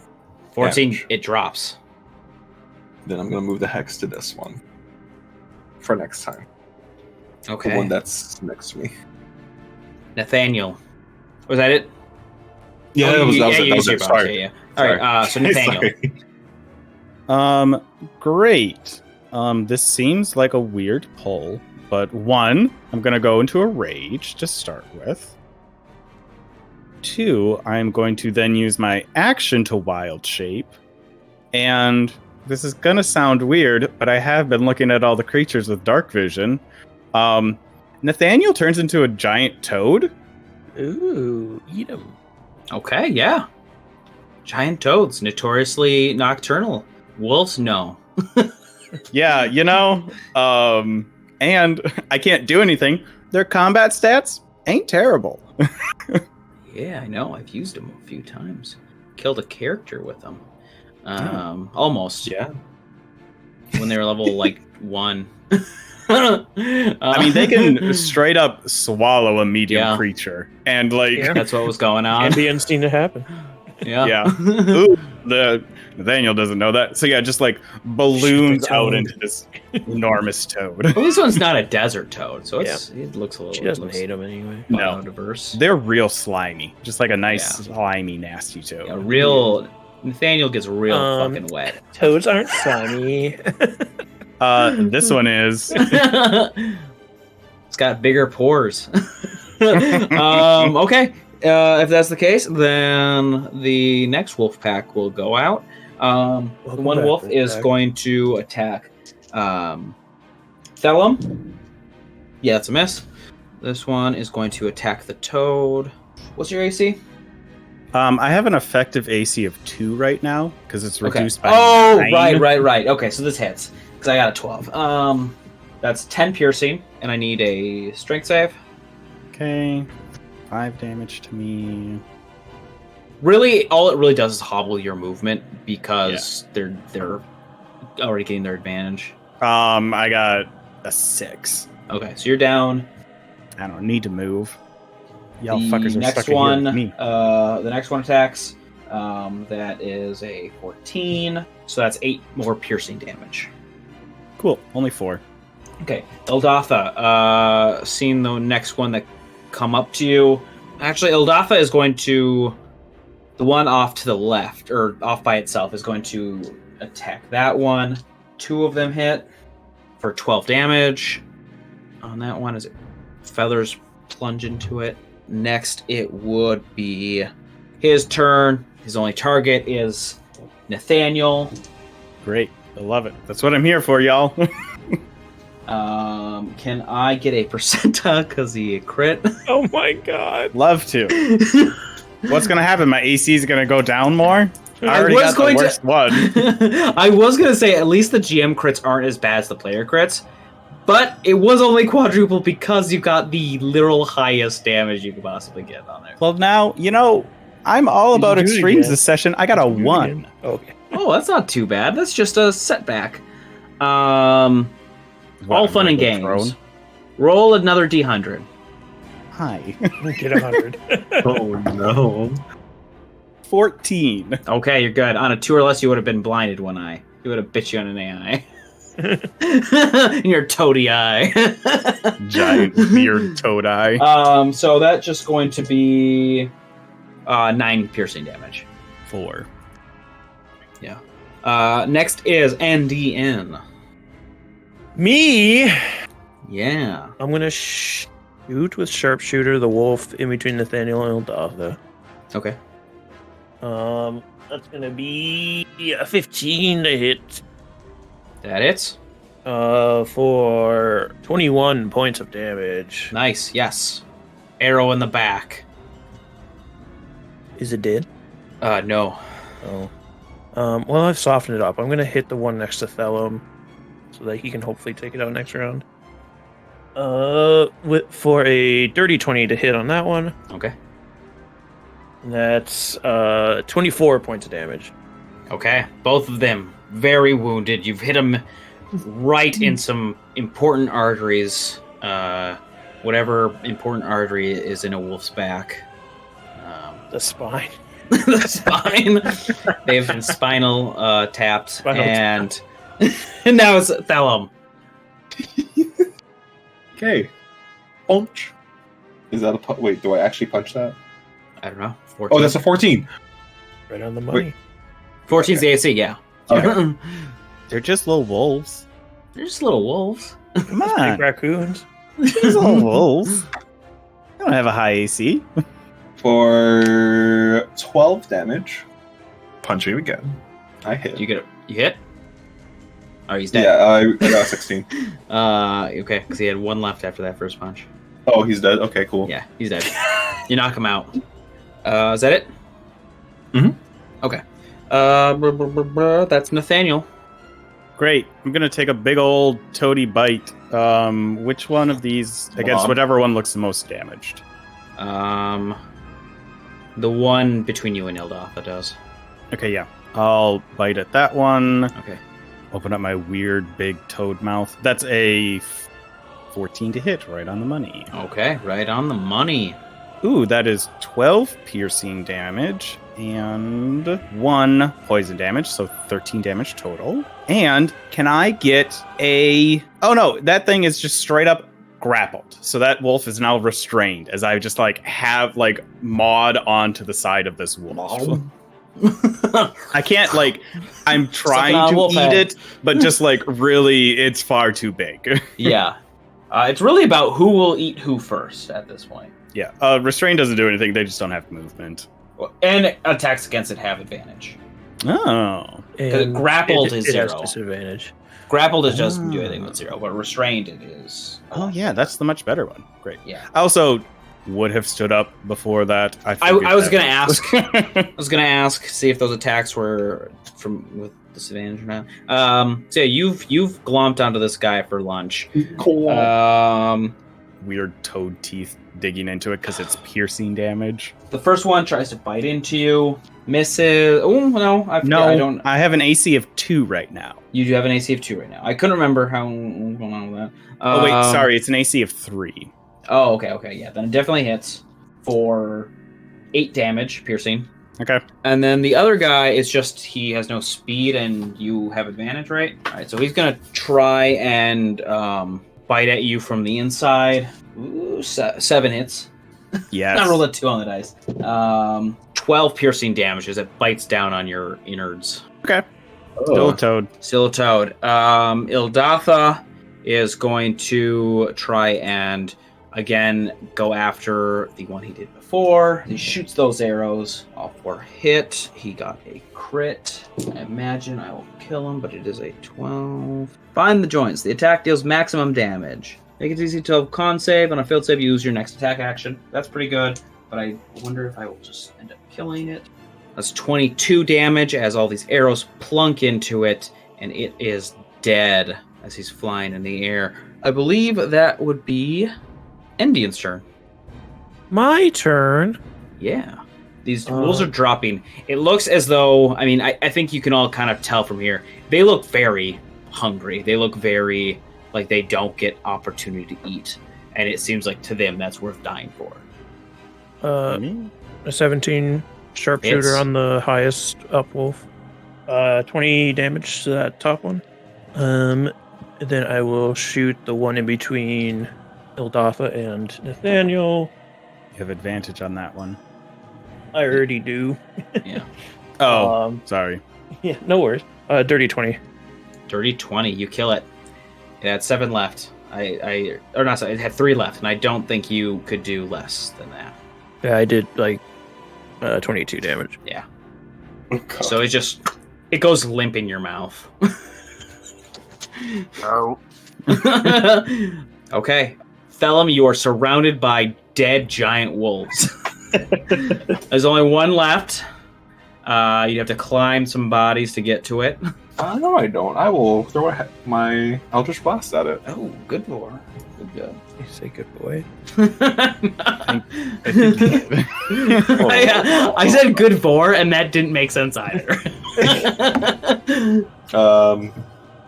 14, damage. it drops. Then I'm gonna move the Hex to this one for next time. Okay. The one that's next to me. Nathaniel. Was that it? Yeah, Oh, that was you it. used your bonus, Sorry. yeah. All right, so Nathaniel. Sorry. Great. This seems like a weird pull, but 1, I'm going to go into a rage to start with. 2, I'm going to then use my action to wild shape. And this is going to sound weird, but I have been looking at all the creatures with dark vision. Nathaniel turns into a giant toad. Ooh, eat him. Okay, yeah. Giant toads, notoriously nocturnal. Wolves, no. Yeah, and I can't do anything. Their combat stats ain't terrible. Yeah, I know. I've used them a few times. Killed a character with them. Almost. Yeah. When they were level, 1. I mean, they can straight up swallow a medium creature, and That's what was going on. Ambience seemed to happen. Yeah. Ooh, the Nathaniel doesn't know that. So yeah, just balloons out into this enormous toad. Well, this one's not a desert toad, so it looks a little. She doesn't hate him anyway. No. Diverse. They're real slimy, just like a nice slimy, nasty toad. A real Nathaniel gets real fucking wet. Toads aren't slimy. This one is. It's got bigger pores. Okay. If that's the case, then the next wolf pack will go out. One wolf is going to attack Thellum. Yeah, that's a miss. This one is going to attack the toad. What's your AC? I have an effective AC of 2 right now because it's reduced by 9. Right. Okay, so this hits because I got a 12. That's 10 piercing, and I need a strength save. Okay, 5 damage to me. Really, all it really does is hobble your movement because they're already getting their advantage. I got a 6. Okay, so you're down. I don't need to move. Y'all The fuckers are next stuck in here with one, me. the next one attacks. That is a 14, so that's 8 more piercing damage. Cool, only 4. Okay, Ildatha, seeing the next one that come up to you. Actually, Ildatha is going to, the one off to the left, or off by itself, is going to attack that one. 2 of them hit for 12 damage. On that one, as it feathers plunge into it. Next, it would be his turn. His only target is Nathaniel. Great, I love it. That's what I'm here for, y'all. Can I get a percentile because he crit? Oh my god. Love to. What's gonna happen? My AC is gonna go down more? I already got the worst one. I was going to say at least the GM crits aren't as bad as the player crits, but it was only quadruple because you got the literal highest damage you could possibly get on there. Well, now, I'm all about extremes this session. I got a 1. Okay. Oh, that's not too bad. That's just a setback. All fun and games. Roll another D100. Hi. Get 100. Oh, no. 14. Okay, you're good. On a 2 or less, you would have been blinded one eye. He would have bit you on an AI. In your toady eye. Giant weird toad eye. So that's just going to be 9 piercing damage. 4. Yeah. Next is Endien. Me? Yeah. I'm going to shoot with Sharpshooter the wolf in between Nathaniel and Ildatha. Okay. That's going to be a 15 to hit. That hits. For 21 points of damage. Nice, yes. Arrow in the back. Is it dead? No. Oh. Well, I've softened it up. I'm going to hit the one next to Thellum so that he can hopefully take it out next round. For a dirty 20 to hit on that one. Okay. That's 24 points of damage. Okay. Both of them very wounded. You've hit them right in some important arteries. Whatever important artery is in a wolf's back. The spine. The spine. They have been spinal tapped. And now it's Thellum. Okay. Punch. Is that a wait, do I actually punch that? I don't know. 14. Oh, that's a 14. Right on the money. 14's the AC, yeah. Okay. They're just little wolves. They're just little wolves. Come Big on. raccoons. These little wolves. They don't have a high AC. For 12 damage. Punch him again. I hit. You hit? Oh, he's dead. Yeah, I got 16. Okay, because he had 1 left after that first punch. Oh, he's dead? Okay, cool. Yeah, he's dead. You knock him out. Is that it? Mm-hmm. Okay. That's Nathaniel. Great. I'm going to take a big old toady bite. Which one of these? I guess whatever one looks the most damaged. The one between you and Ildatha does. Okay, yeah. I'll bite at that one. Okay. Open up my weird big toad mouth. That's a 14 to hit, right on the money. Okay, right on the money. Ooh, that is 12 piercing damage and 1 poison damage, so 13 damage total. And can I get a... Oh no, that thing is just straight up grappled. So that wolf is now restrained as I just have maud onto the side of this wolf. I can't I'm trying to eat it, but just really it's far too big. Yeah. It's really about who will eat who first at this point. Yeah. Restrain doesn't do anything, they just don't have movement. And attacks against it have advantage. Oh. Because grappled is 0. It has disadvantage. Grappled is doesn't do anything with 0, but restrained it is. Oh yeah, that's the much better one. Great. Yeah. I also would have stood up before that. I was gonna ask. I was gonna ask, see if those attacks were with disadvantage or not. So yeah, you've glomped onto this guy for lunch. Cool. Weird toad teeth digging into it because it's piercing damage. The first one tries to bite into you, misses. Oh no, I don't. I have an AC of 2 right now. You do have an AC of 2 right now. I couldn't remember how going on with that. Oh wait, sorry, it's an AC of 3. Oh, okay, yeah, then it definitely hits for 8 damage, piercing. Okay. And then the other guy is just, he has no speed and you have advantage, right? All right, so he's going to try and bite at you from the inside. Ooh, 7 hits. Yes. I rolled a 2 on the dice. 12 piercing damage as it bites down on your innards. Okay. Still a toad. Still a toad. Ildatha is going to try and again go after the one he did before. He shoots those arrows. All 4 hit. He got a crit. I imagine I will kill him, but it is a 12. Find the joints. The attack deals maximum damage. Make it easy to con save. On a failed save, you use your next attack action. That's pretty good, but I wonder if I will just end up killing it. That's 22 damage as all these arrows plunk into it, and it is dead as he's flying in the air. I believe that would be Endien's turn. My turn? Yeah. These wolves are dropping. It looks as though, I think you can all kind of tell from here, they look very hungry. They look very like they don't get opportunity to eat. And it seems like to them that's worth dying for. A 17 sharpshooter on the highest up wolf. 20 damage to that top one. Then I will shoot the one in between Ildatha and Nathaniel. You have advantage on that one. I already do. Yeah. Sorry. Yeah, no worries. Dirty 20. Dirty 20, you kill it. It had 7 left. It had 3 left, and I don't think you could do less than that. Yeah, I did 22 damage. Yeah. Oh, so it goes limp in your mouth. Oh. Okay. Thellum, you are surrounded by dead giant wolves. There's only one left. You have to climb some bodies to get to it. No, I don't. I will throw my Eldritch Blast at it. Oh, good boy. Good. You say good boy? I said good vor, and that didn't make sense either.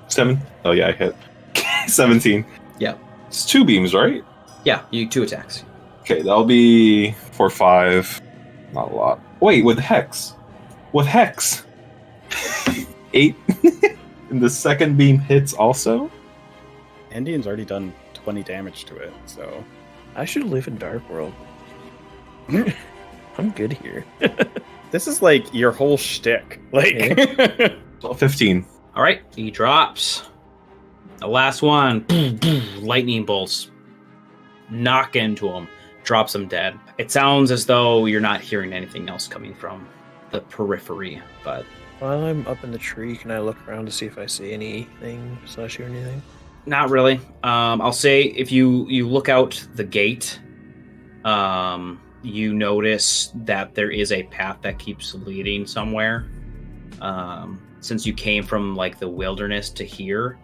7. Oh yeah, I hit. 17. Yeah. It's 2 beams, right? Yeah, you 2 attacks. Okay, that'll be for 5. Not a lot. Wait, with Hex. 8. And the second beam hits also? Endien's already done 20 damage to it, so... I should live in Darkworld. I'm good here. This is like your whole shtick. Well, 15. All right, he drops. The last one, lightning bolts knock into him, drops him dead. It sounds as though you're not hearing anything else coming from the periphery, but... While I'm up in the tree, can I look around to see if I see anything / hear anything? Not really. I'll say if you look out the gate, you notice that there is a path that keeps leading somewhere. Since you came from like the wilderness to here,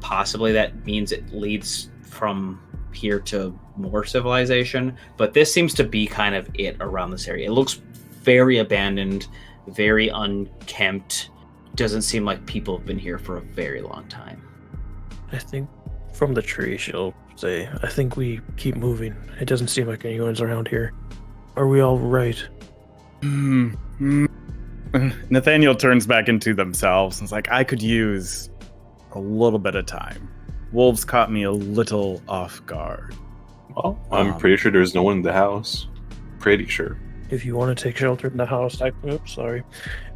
possibly that means it leads from here to more civilization. But this seems to be kind of it around this area. It looks very abandoned, very unkempt. Doesn't seem like people have been here for a very long time. I think from the tree she'll say, I think we keep moving. It doesn't seem like anyone's around here. Are we all right? Nathaniel turns back into themselves and is like, I could use a little bit of time. Wolves caught me a little off guard. Well, I'm pretty sure there's no one in the house. Pretty sure. If you want to take shelter in the house, If you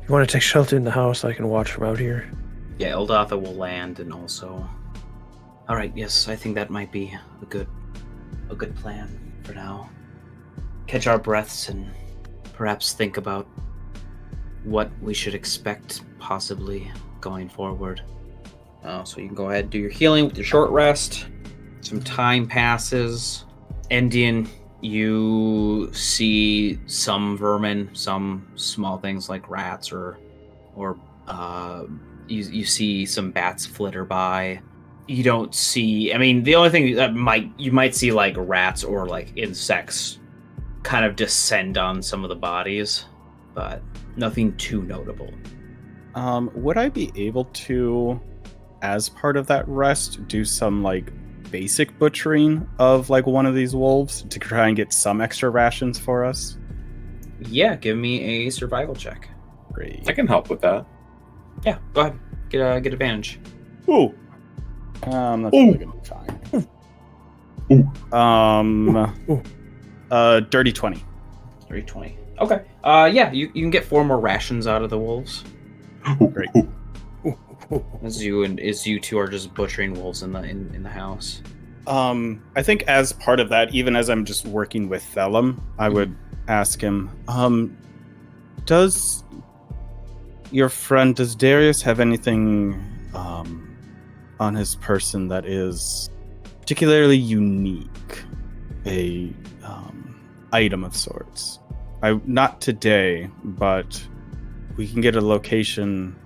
want to take shelter in the house, I can watch from out here. Yeah, Ildatha will land and also... All right, yes, I think that might be a good plan for now. Catch our breaths and perhaps think about what we should expect possibly going forward. So you can go ahead and do your healing with your short rest. Some time passes. Endien, you see some vermin, some small things like rats or you see some bats flitter by. You don't see, the only thing that you might see like rats or like insects kind of descend on some of the bodies, but nothing too notable. Would I be able to, as part of that rest, do some like basic butchering of like one of these wolves to try and get some extra rations for us? Yeah, give me a survival check. Great. I can help with that. Yeah, go ahead. Get advantage. Ooh. That's probably gonna be fine. Dirty 20. Dirty 20. Okay. Yeah, you can get 4 more rations out of the wolves. Great. As you two are just butchering wolves in the house. I think as part of that, even as I'm just working with Thellum, I would ask him, does Darius have anything on his person that is particularly unique, a item of sorts? Not today, but we can get a location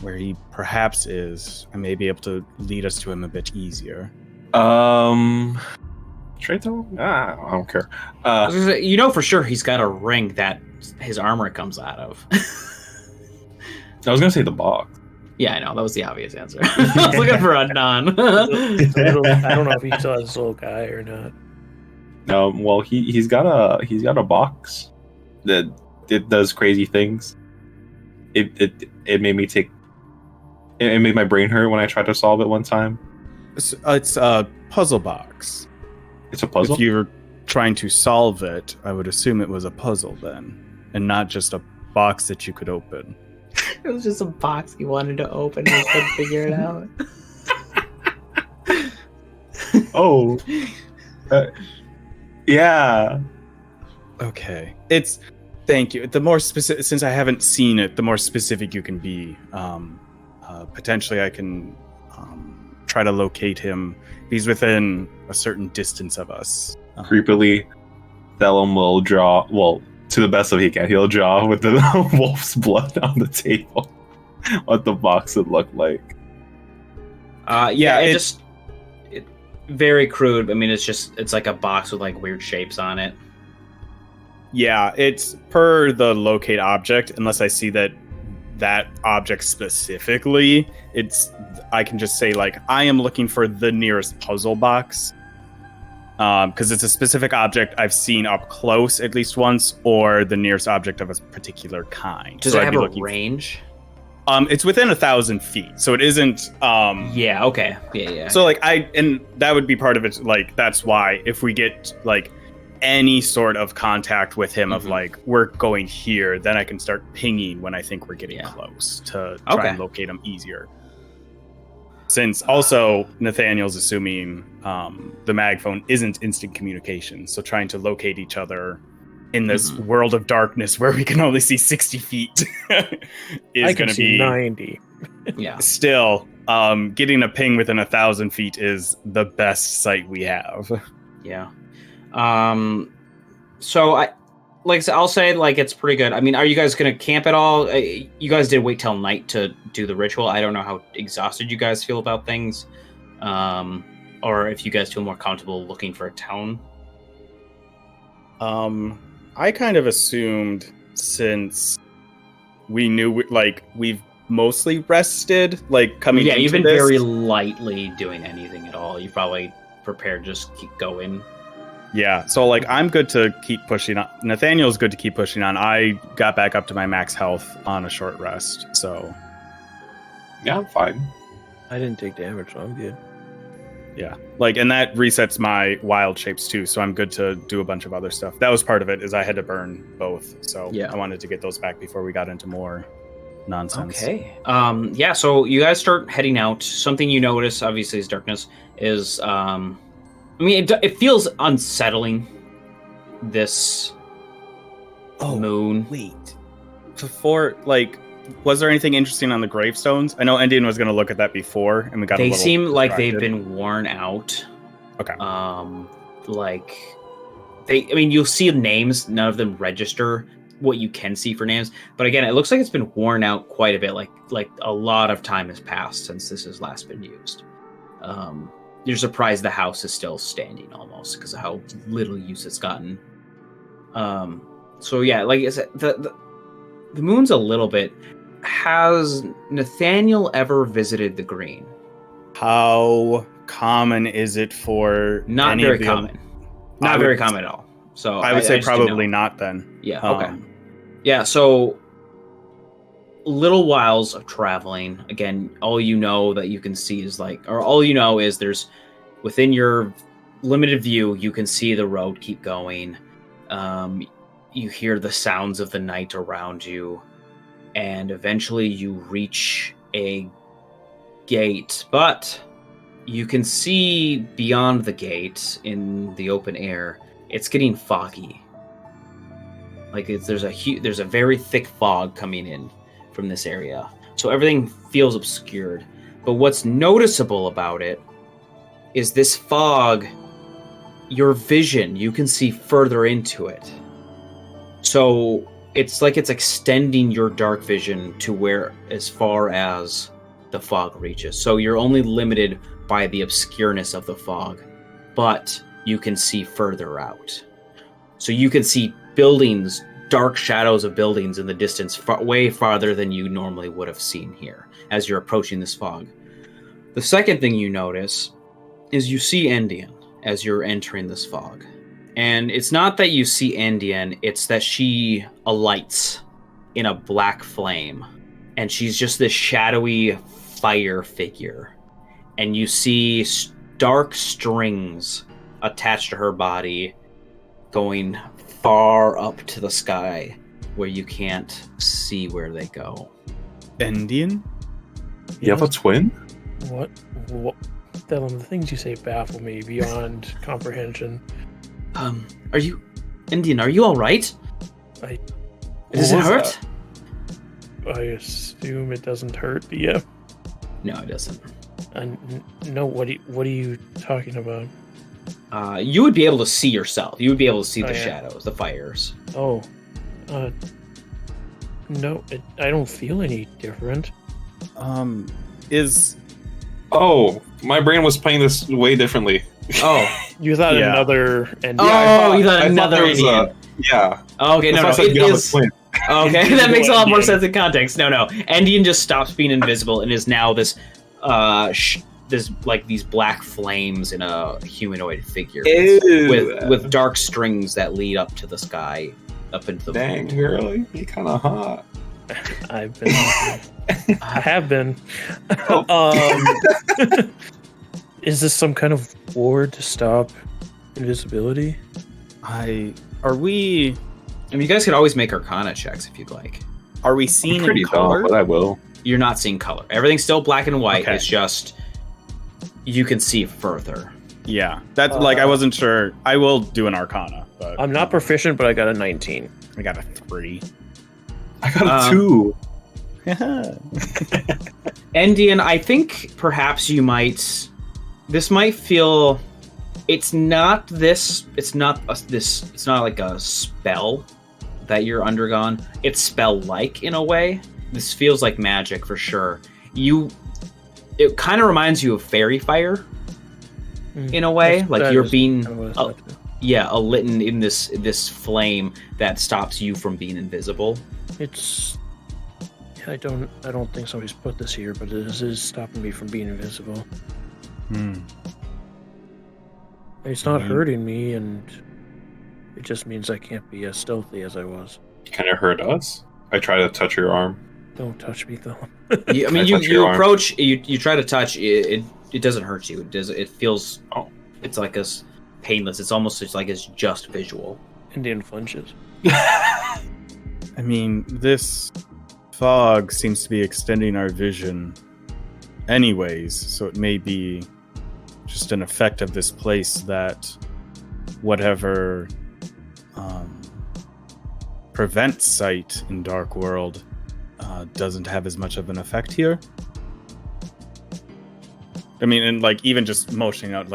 where he perhaps is, and may be able to lead us to him a bit easier. Straight though? I don't care. You know for sure he's got a ring that his armor comes out of. I was gonna say the box. Yeah, I know. That was the obvious answer. I was looking for a non. I don't know if he still has this little guy or not. Well, he's got a box that it does crazy things. It made me it made my brain hurt when I tried to solve it one time. It's a puzzle box. It's a puzzle? If you're trying to solve it, I would assume it was a puzzle then, and not just a box that you could open. It was just a box he wanted to open and he couldn't figure it out. Oh. Yeah. Okay. Thank you. The more specific, since I haven't seen it, the more specific you can be. Potentially I can try to locate him. He's within a certain distance of us. Creepily, Thellum will draw, to the best of he can, he'll draw with the wolf's blood on the table what the box would look like. It's very crude. I mean, it's like a box with like weird shapes on it. Yeah, it's per the locate object, unless I see that object specifically. I can just say like, I am looking for the nearest puzzle box. Because it's a specific object I've seen up close at least once, or the nearest object of a particular kind. Does it have a range? It's within 1,000 feet, so it isn't. Yeah. Okay. Yeah. So and that would be part of it. Like that's why if we get like any sort of contact with him of like we're going here, then I can start pinging when I think we're getting close to try and locate him easier. Since also Nathaniel's assuming the mag phone isn't instant communication, so trying to locate each other in this world of darkness where we can only see 60 feet is going to be 90. Yeah. Still, getting a ping within 1,000 feet is the best sight we have. Yeah. So I'll say like it's pretty good. I mean, are you guys gonna camp at all? You guys did wait till night to do the ritual. I don't know how exhausted you guys feel about things, or if you guys feel more comfortable looking for a town. I kind of assumed since we knew we've mostly rested, like coming. Yeah, into you've been this. very lightly doing anything at all. You probably prepared just keep going. Yeah, so I'm good to keep pushing on. Nathaniel's good to keep pushing on. I got back up to my max health on a short rest, so yeah, I'm fine. I didn't take damage, so I'm good. Yeah, and that resets my wild shapes too, so I'm good to do a bunch of other stuff. That was part of it, is I had to burn both, so yeah. I wanted to get those back before we got into more nonsense. Okay. Yeah, so you guys start heading out. Something you notice, obviously, is darkness, is I mean, it feels unsettling, this moon. Wait. Before, was there anything interesting on the gravestones? I know Endien was going to look at that before, and we got. They seem like they've been worn out. Okay. You'll see names. None of them register what you can see for names, but again, it looks like it's been worn out quite a bit. Like a lot of time has passed since this has last been used. You're surprised the house is still standing almost because of how little use it's gotten. So yeah, like I said, the moon's a little bit. Has Nathaniel ever visited the Green? How common is it for? Not very common. Not very common at all. So I would say probably not then. Yeah. Okay. Yeah. So little whiles of traveling. Again, all you know that you can see is there's within your limited view, you can see the road keep going. You hear the sounds of the night around you, and eventually you reach a gate, but you can see beyond the gate in the open air. It's getting foggy. There's a very thick fog coming in from this area, so everything feels obscured. But what's noticeable about it is this fog, your vision, you can see further into it. So it's like it's extending your dark vision to where as far as the fog reaches. So you're only limited by the obscureness of the fog, but you can see further out. So you can see buildings, dark shadows of buildings in the distance, way farther than you normally would have seen here as you're approaching this fog. The second thing you notice is you see Endien as you're entering this fog. And it's not that you see Endien, it's that she alights in a black flame. And she's just this shadowy fire figure. And you see dark strings attached to her body going far up to the sky where you can't see where they go. Endien? You have a twin? What? Thellum, the things you say baffle me beyond comprehension. Are you... Endien, are you alright? Does it hurt? I assume it doesn't hurt, yeah. No, it doesn't. No, what are you talking about? You would be able to see yourself. You would be able to see the shadows, the fires. Oh. No, I don't feel any different. Oh, my brain was playing this way differently. Oh. You thought another Endien. Oh, you thought another Endien. Yeah. Oh, okay, no, it is... Okay, that makes a lot more sense in context. No. Endien just stops being invisible and is now this, these black flames in a humanoid figure with dark strings that lead up to the sky, up into the Dang, girl, you kind of hot. I've been. I have been. Is this some kind of ward to stop invisibility? Are we? I mean, you guys could always make Arcana checks if you'd like. Are we seeing pretty in color? But I will. You're not seeing color. Everything's still black and white. Okay. It's just you can see further. Yeah, that's I wasn't sure. I will do an Arcana, but I'm not proficient, but I got a 19. I got a 3. I got a 2. Endien, I think perhaps you might. This might feel. It's not this. It's not this. It's not like a spell that you're undergone. It's spell-like in a way. This feels like magic for sure. It kind of reminds you of fairy fire in a way. Like you're being, lit in this flame that stops you from being invisible. I don't think somebody's put this here, but this is stopping me from being invisible. It's not hurting me, and it just means I can't be as stealthy as I was. Can it hurt us? I try to touch your arm. Don't touch me, though. I mean, you approach, you try to touch, it doesn't hurt you. It feels, it's like as painless. It's almost like it's just visual. Endien flinches. I mean, this fog seems to be extending our vision anyways, so it may be just an effect of this place that whatever prevents sight in Darkworld doesn't have as much of an effect here. I mean, and even just motioning out,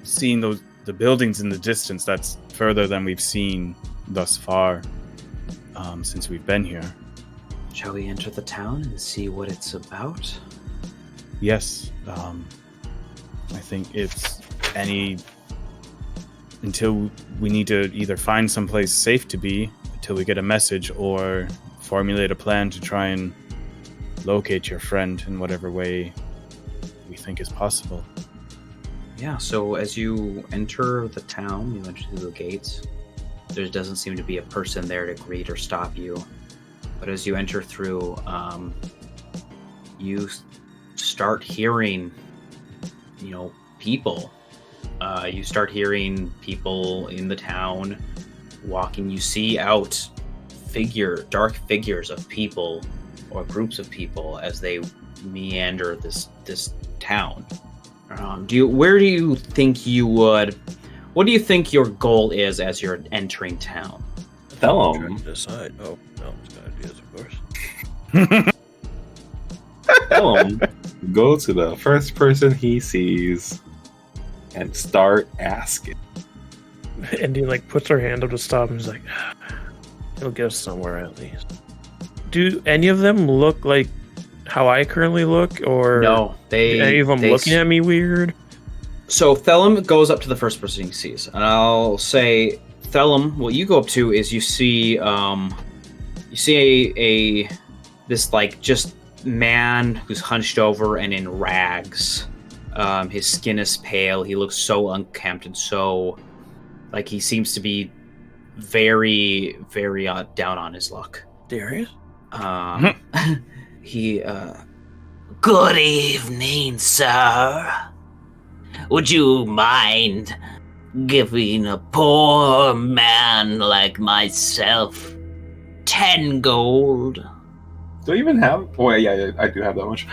seeing the buildings in the distance, that's further than we've seen thus far since we've been here. Shall we enter the town and see what it's about? Yes. I think it's until we need to either find someplace safe to be until we get a message, or formulate a plan to try and locate your friend in whatever way we think is possible. Yeah, so as you enter the town, you enter through the gates. There doesn't seem to be a person there to greet or stop you. But as you enter through, you start hearing, people. You start hearing people in the town walking. You see out dark figures of people or groups of people as they meander this town. What do you think your goal is as you're entering town? Thellum. Trying to decide. Oh, Thellum's got ideas, of course. Thellum, go to the first person he sees and start asking. Endien puts her hand up to stop and is like, It'll get us somewhere at least. Do any of them look like how I currently look, or No, any of them looking at me weird? So Thellum goes up to the first person he sees, and I'll say, Thellum, what you go up to is you see this like just man who's hunched over and in rags. His skin is pale. He looks so unkempt and so like he seems to be very, very down on his luck. Darius? He, good evening, sir. Would you mind giving a poor man like myself 10 gold? Do I even have? Oh yeah, I do have that much.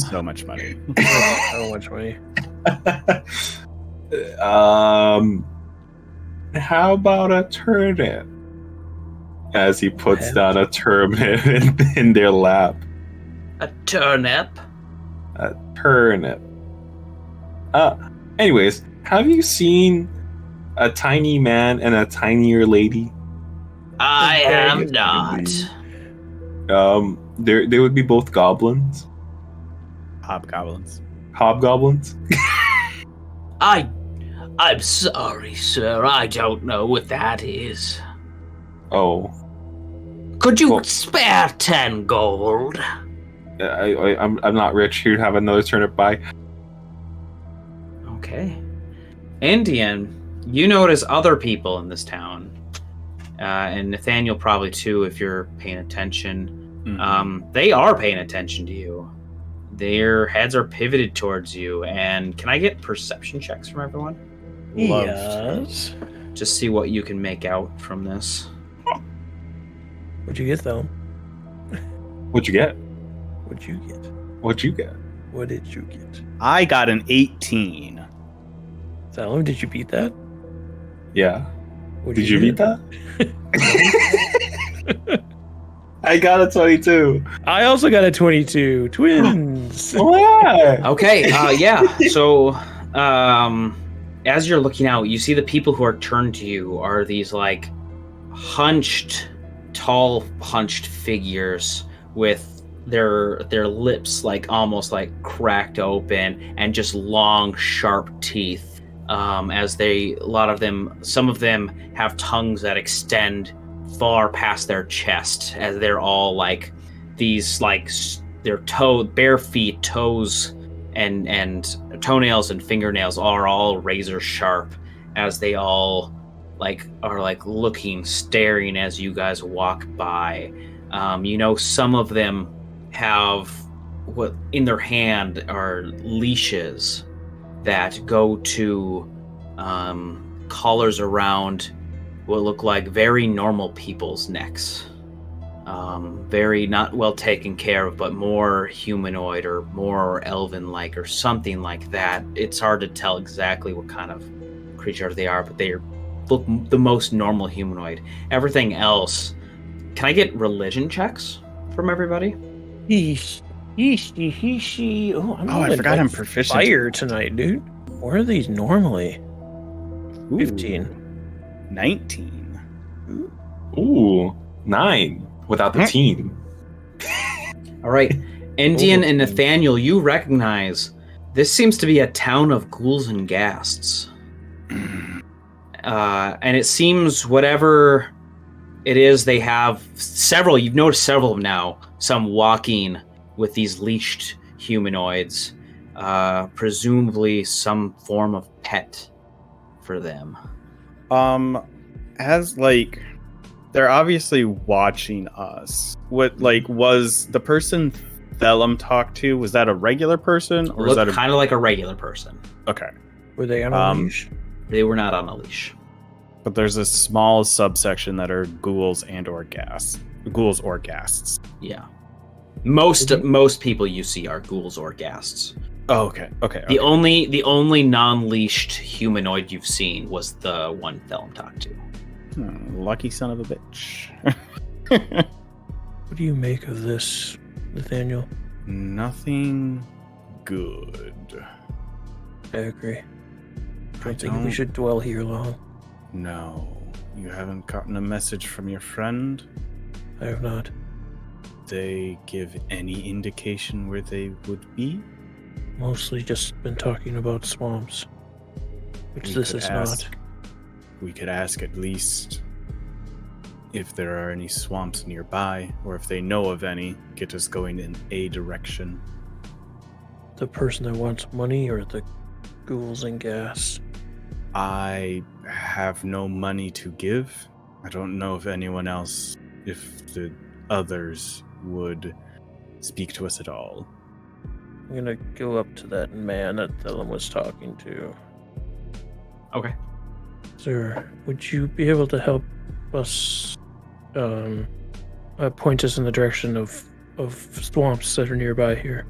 So much money. So much money. How about a turnip? As he puts down a turnip in their lap. A turnip? A turnip. Anyways, have you seen a tiny man and a tinier lady? I am not. They would be both goblins. Hobgoblins. Hobgoblins? I'm sorry, sir. I don't know what that is. Oh. Could you spare 10 gold? I'm not rich. Here, have another turnip by. Okay. Endien, you notice other people in this town. And Nathaniel probably too, if you're paying attention. Mm-hmm. They are paying attention to you. Their heads are pivoted towards you. And can I get perception checks from everyone? Yes. Just see what you can make out from this. What'd you get, though? What'd you get? What'd you get? What'd you get? What did you get? I got an 18. Thellum, did you beat that? Yeah. What'd Did you beat get? that? I got a 22. I also got a 22. Twins. Wow. Okay, yeah. So, as you're looking out, you see the people who are turned to you are these, like, tall, hunched figures with their lips, like, almost, like, cracked open and just long, sharp teeth. As some of them have tongues that extend far past their chest, as they're all like these, like their bare feet, toes, and toenails and fingernails are all razor sharp, as they all are looking, staring as you guys walk by. Some of them have what in their hand are leashes that go to collars around what look like very normal people's necks. Very not well taken care of, but more humanoid or more elven-like or something like that. It's hard to tell exactly what kind of creature they are, but they look the most normal humanoid. Everything else, can I get religion checks from everybody? Yeesh. Oh, I forgot I'm proficient. Fire tonight, dude. What are these normally? Ooh. 15. 19. Ooh, 9 without the team. All right, Endien and Nathaniel, you recognize this seems to be a town of ghouls and ghasts. And it seems whatever it is, they have several. You've noticed several of them now. Some walking with these leashed humanoids, presumably some form of pet for them. They're obviously watching us. What, was the person Thellum talked to, was that a regular person? Or was that kind of like a regular person? Okay. Were they on a leash? They were not on a leash. But there's a small subsection that are ghouls or ghasts. Yeah. Most people you see are ghouls or ghasts. Oh, okay. Okay. The only non-leashed humanoid you've seen was the one Thellum talked to. Lucky son of a bitch. What do you make of this, Nathaniel? Nothing good. I agree. I don't think we should dwell here long. No. You haven't gotten a message from your friend? I have not. They give any indication where they would be? Mostly just been talking about swamps. Which We this could is ask- not. We could ask at least if there are any swamps nearby, or if they know of any, get us going in a direction. The person that wants money or the ghouls and gas? I have no money to give. I don't know if anyone else, if the others would speak to us at all. I'm gonna go up to that man that Thellum was talking to. Okay. Sir, would you be able to help us point us in the direction of swamps that are nearby here?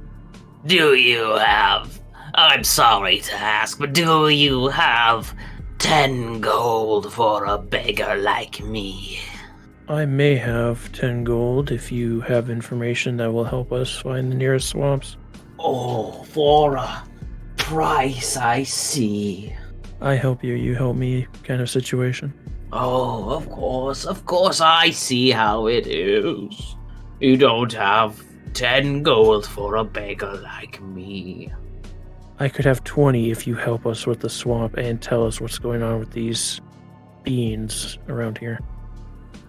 Do you have... I'm sorry to ask, but do you have 10 gold for a beggar like me? I may have 10 gold if you have information that will help us find the nearest swamps. Oh, for a price, I see. I help you, you help me kind of situation. Oh, of course, I see how it is. You don't have 10 gold for a beggar like me. I could have 20 if you help us with the swamp and tell us what's going on with these beings around here.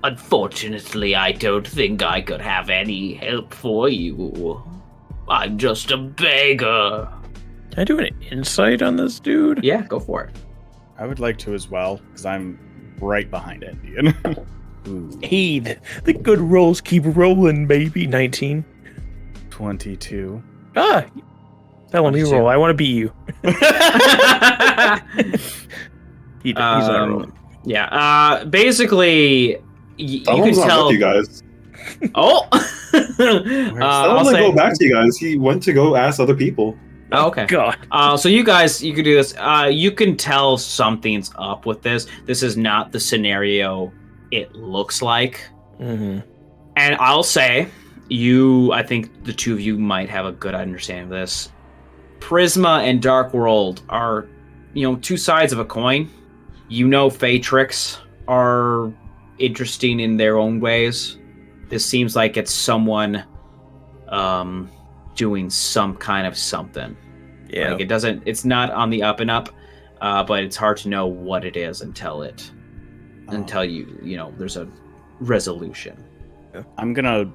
Unfortunately, I don't think I could have any help for you. I'm just a beggar. Can I do an insight on this dude? Yeah, go for it. I would like to as well, because I'm right behind Endien. Ooh, Hey, the good rolls keep rolling, baby. 19. 22. Ah! Tell me 22. roll. I want to beat you. He's not rolling. Yeah. Basically, you can Thellum's not tell. with you guys. Oh. I I'll want to say. go back to you guys. He went to go ask other people. Oh, okay. God. So you guys, you could do this. You can tell something's up with this. This is not the scenario it looks like. Mm-hmm. And I'll say, I think the two of you might have a good understanding of this. Prisma and Darkworld are, two sides of a coin. Fatrix are interesting in their own ways. This seems like it's someone doing some kind of something. Yeah. Like it's not on the up and up, but it's hard to know what it is until you there's a resolution. I'm gonna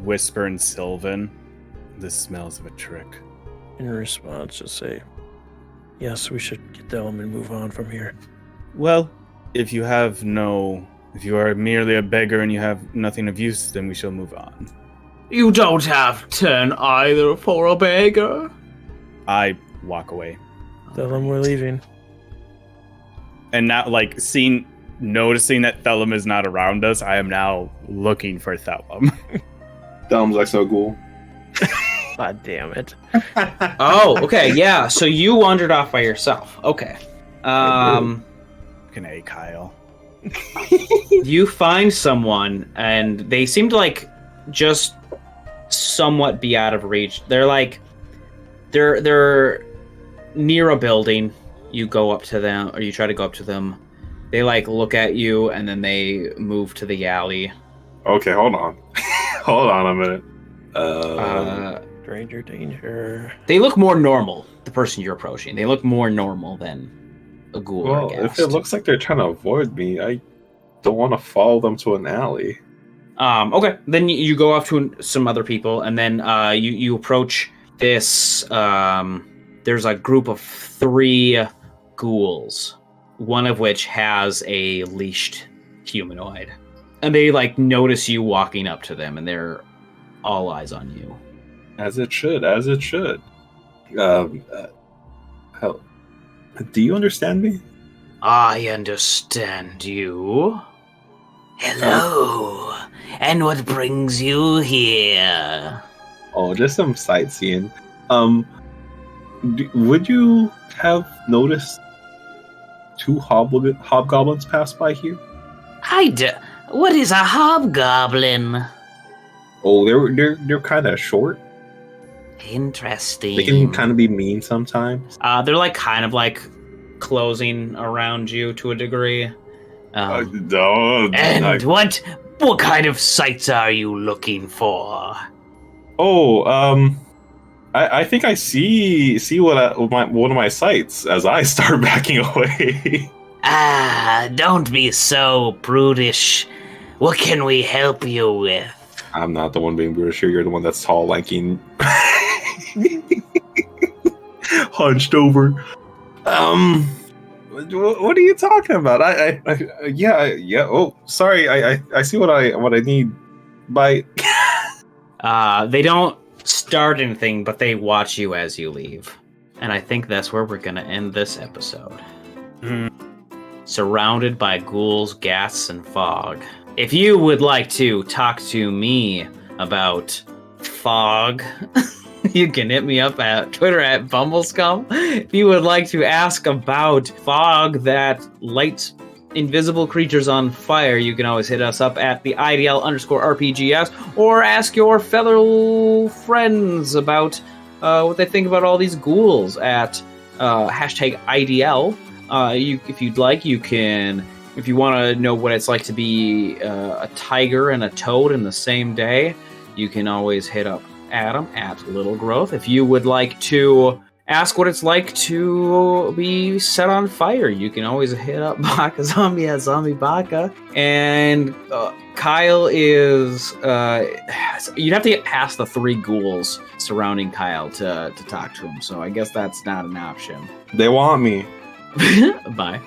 whisper in Sylvan, this smells of a trick. In response, just say, yes, we should get Thellum and move on from here. Well, if you are merely a beggar and you have nothing of use, then we shall move on. You don't have 10 either for a beggar. I walk away. Thellum, we're leaving. And now, noticing that Thellum is not around us, I am now looking for Thellum. Thellum's like so cool. God damn it. Oh, okay, yeah. So you wandered off by yourself. Okay. Fucking A, Kyle. You find someone, and they seem to just somewhat be out of reach. They're they're near a building. You go up to them, or you try to go up to them. They look at you, and then they move to the alley. Okay, hold on. Hold on a minute. Stranger danger. They look more normal. The person you're approaching, they look more normal than a ghoul or a Well, ghast. if it looks like they're trying to avoid me, I don't want to follow them to an alley. Okay, then you go off to some other people, and then you approach this. There's a group of 3 ghouls, one of which has a leashed humanoid, and they notice you walking up to them, and they're all eyes on you. As it should. Hell, do you understand me? I understand you. Hello. And what brings you here? Oh, just some sightseeing. Would you have noticed 2 hobgoblins pass by here? What is a hobgoblin? Oh, they're kind of short. Interesting. They can kind of be mean sometimes. They're kind of closing around you to a degree. No. And what kind of sights are you looking for? Oh, I think I see one of my sights as I start backing away. Don't be so prudish. What can we help you with? I'm not the one being British here. You're the one that's tall, lanky, hunched over. What are you talking about? Yeah. Oh, sorry. I see what I need. Bye. They don't start anything, but they watch you as you leave. And I think that's where we're gonna end this episode. Surrounded by ghouls, ghasts, and fog. If you would like to talk to me about fog, you can hit me up at Twitter at Bumblescum. If you would like to ask about fog that lights invisible creatures on fire, you can always hit us up at the IDL_RPGS, or ask your fellow friends about what they think about all these ghouls at hashtag IDL. If you'd like, you can. If you want to know what it's like to be a tiger and a toad in the same day, you can always hit up Adam at Little Growth. If you would like to ask what it's like to be set on fire, you can always hit up BakaZombie at Zombie Baka. And Kyle is... you'd have to get past the 3 ghouls surrounding Kyle to talk to him, so I guess that's not an option. They want me. Bye.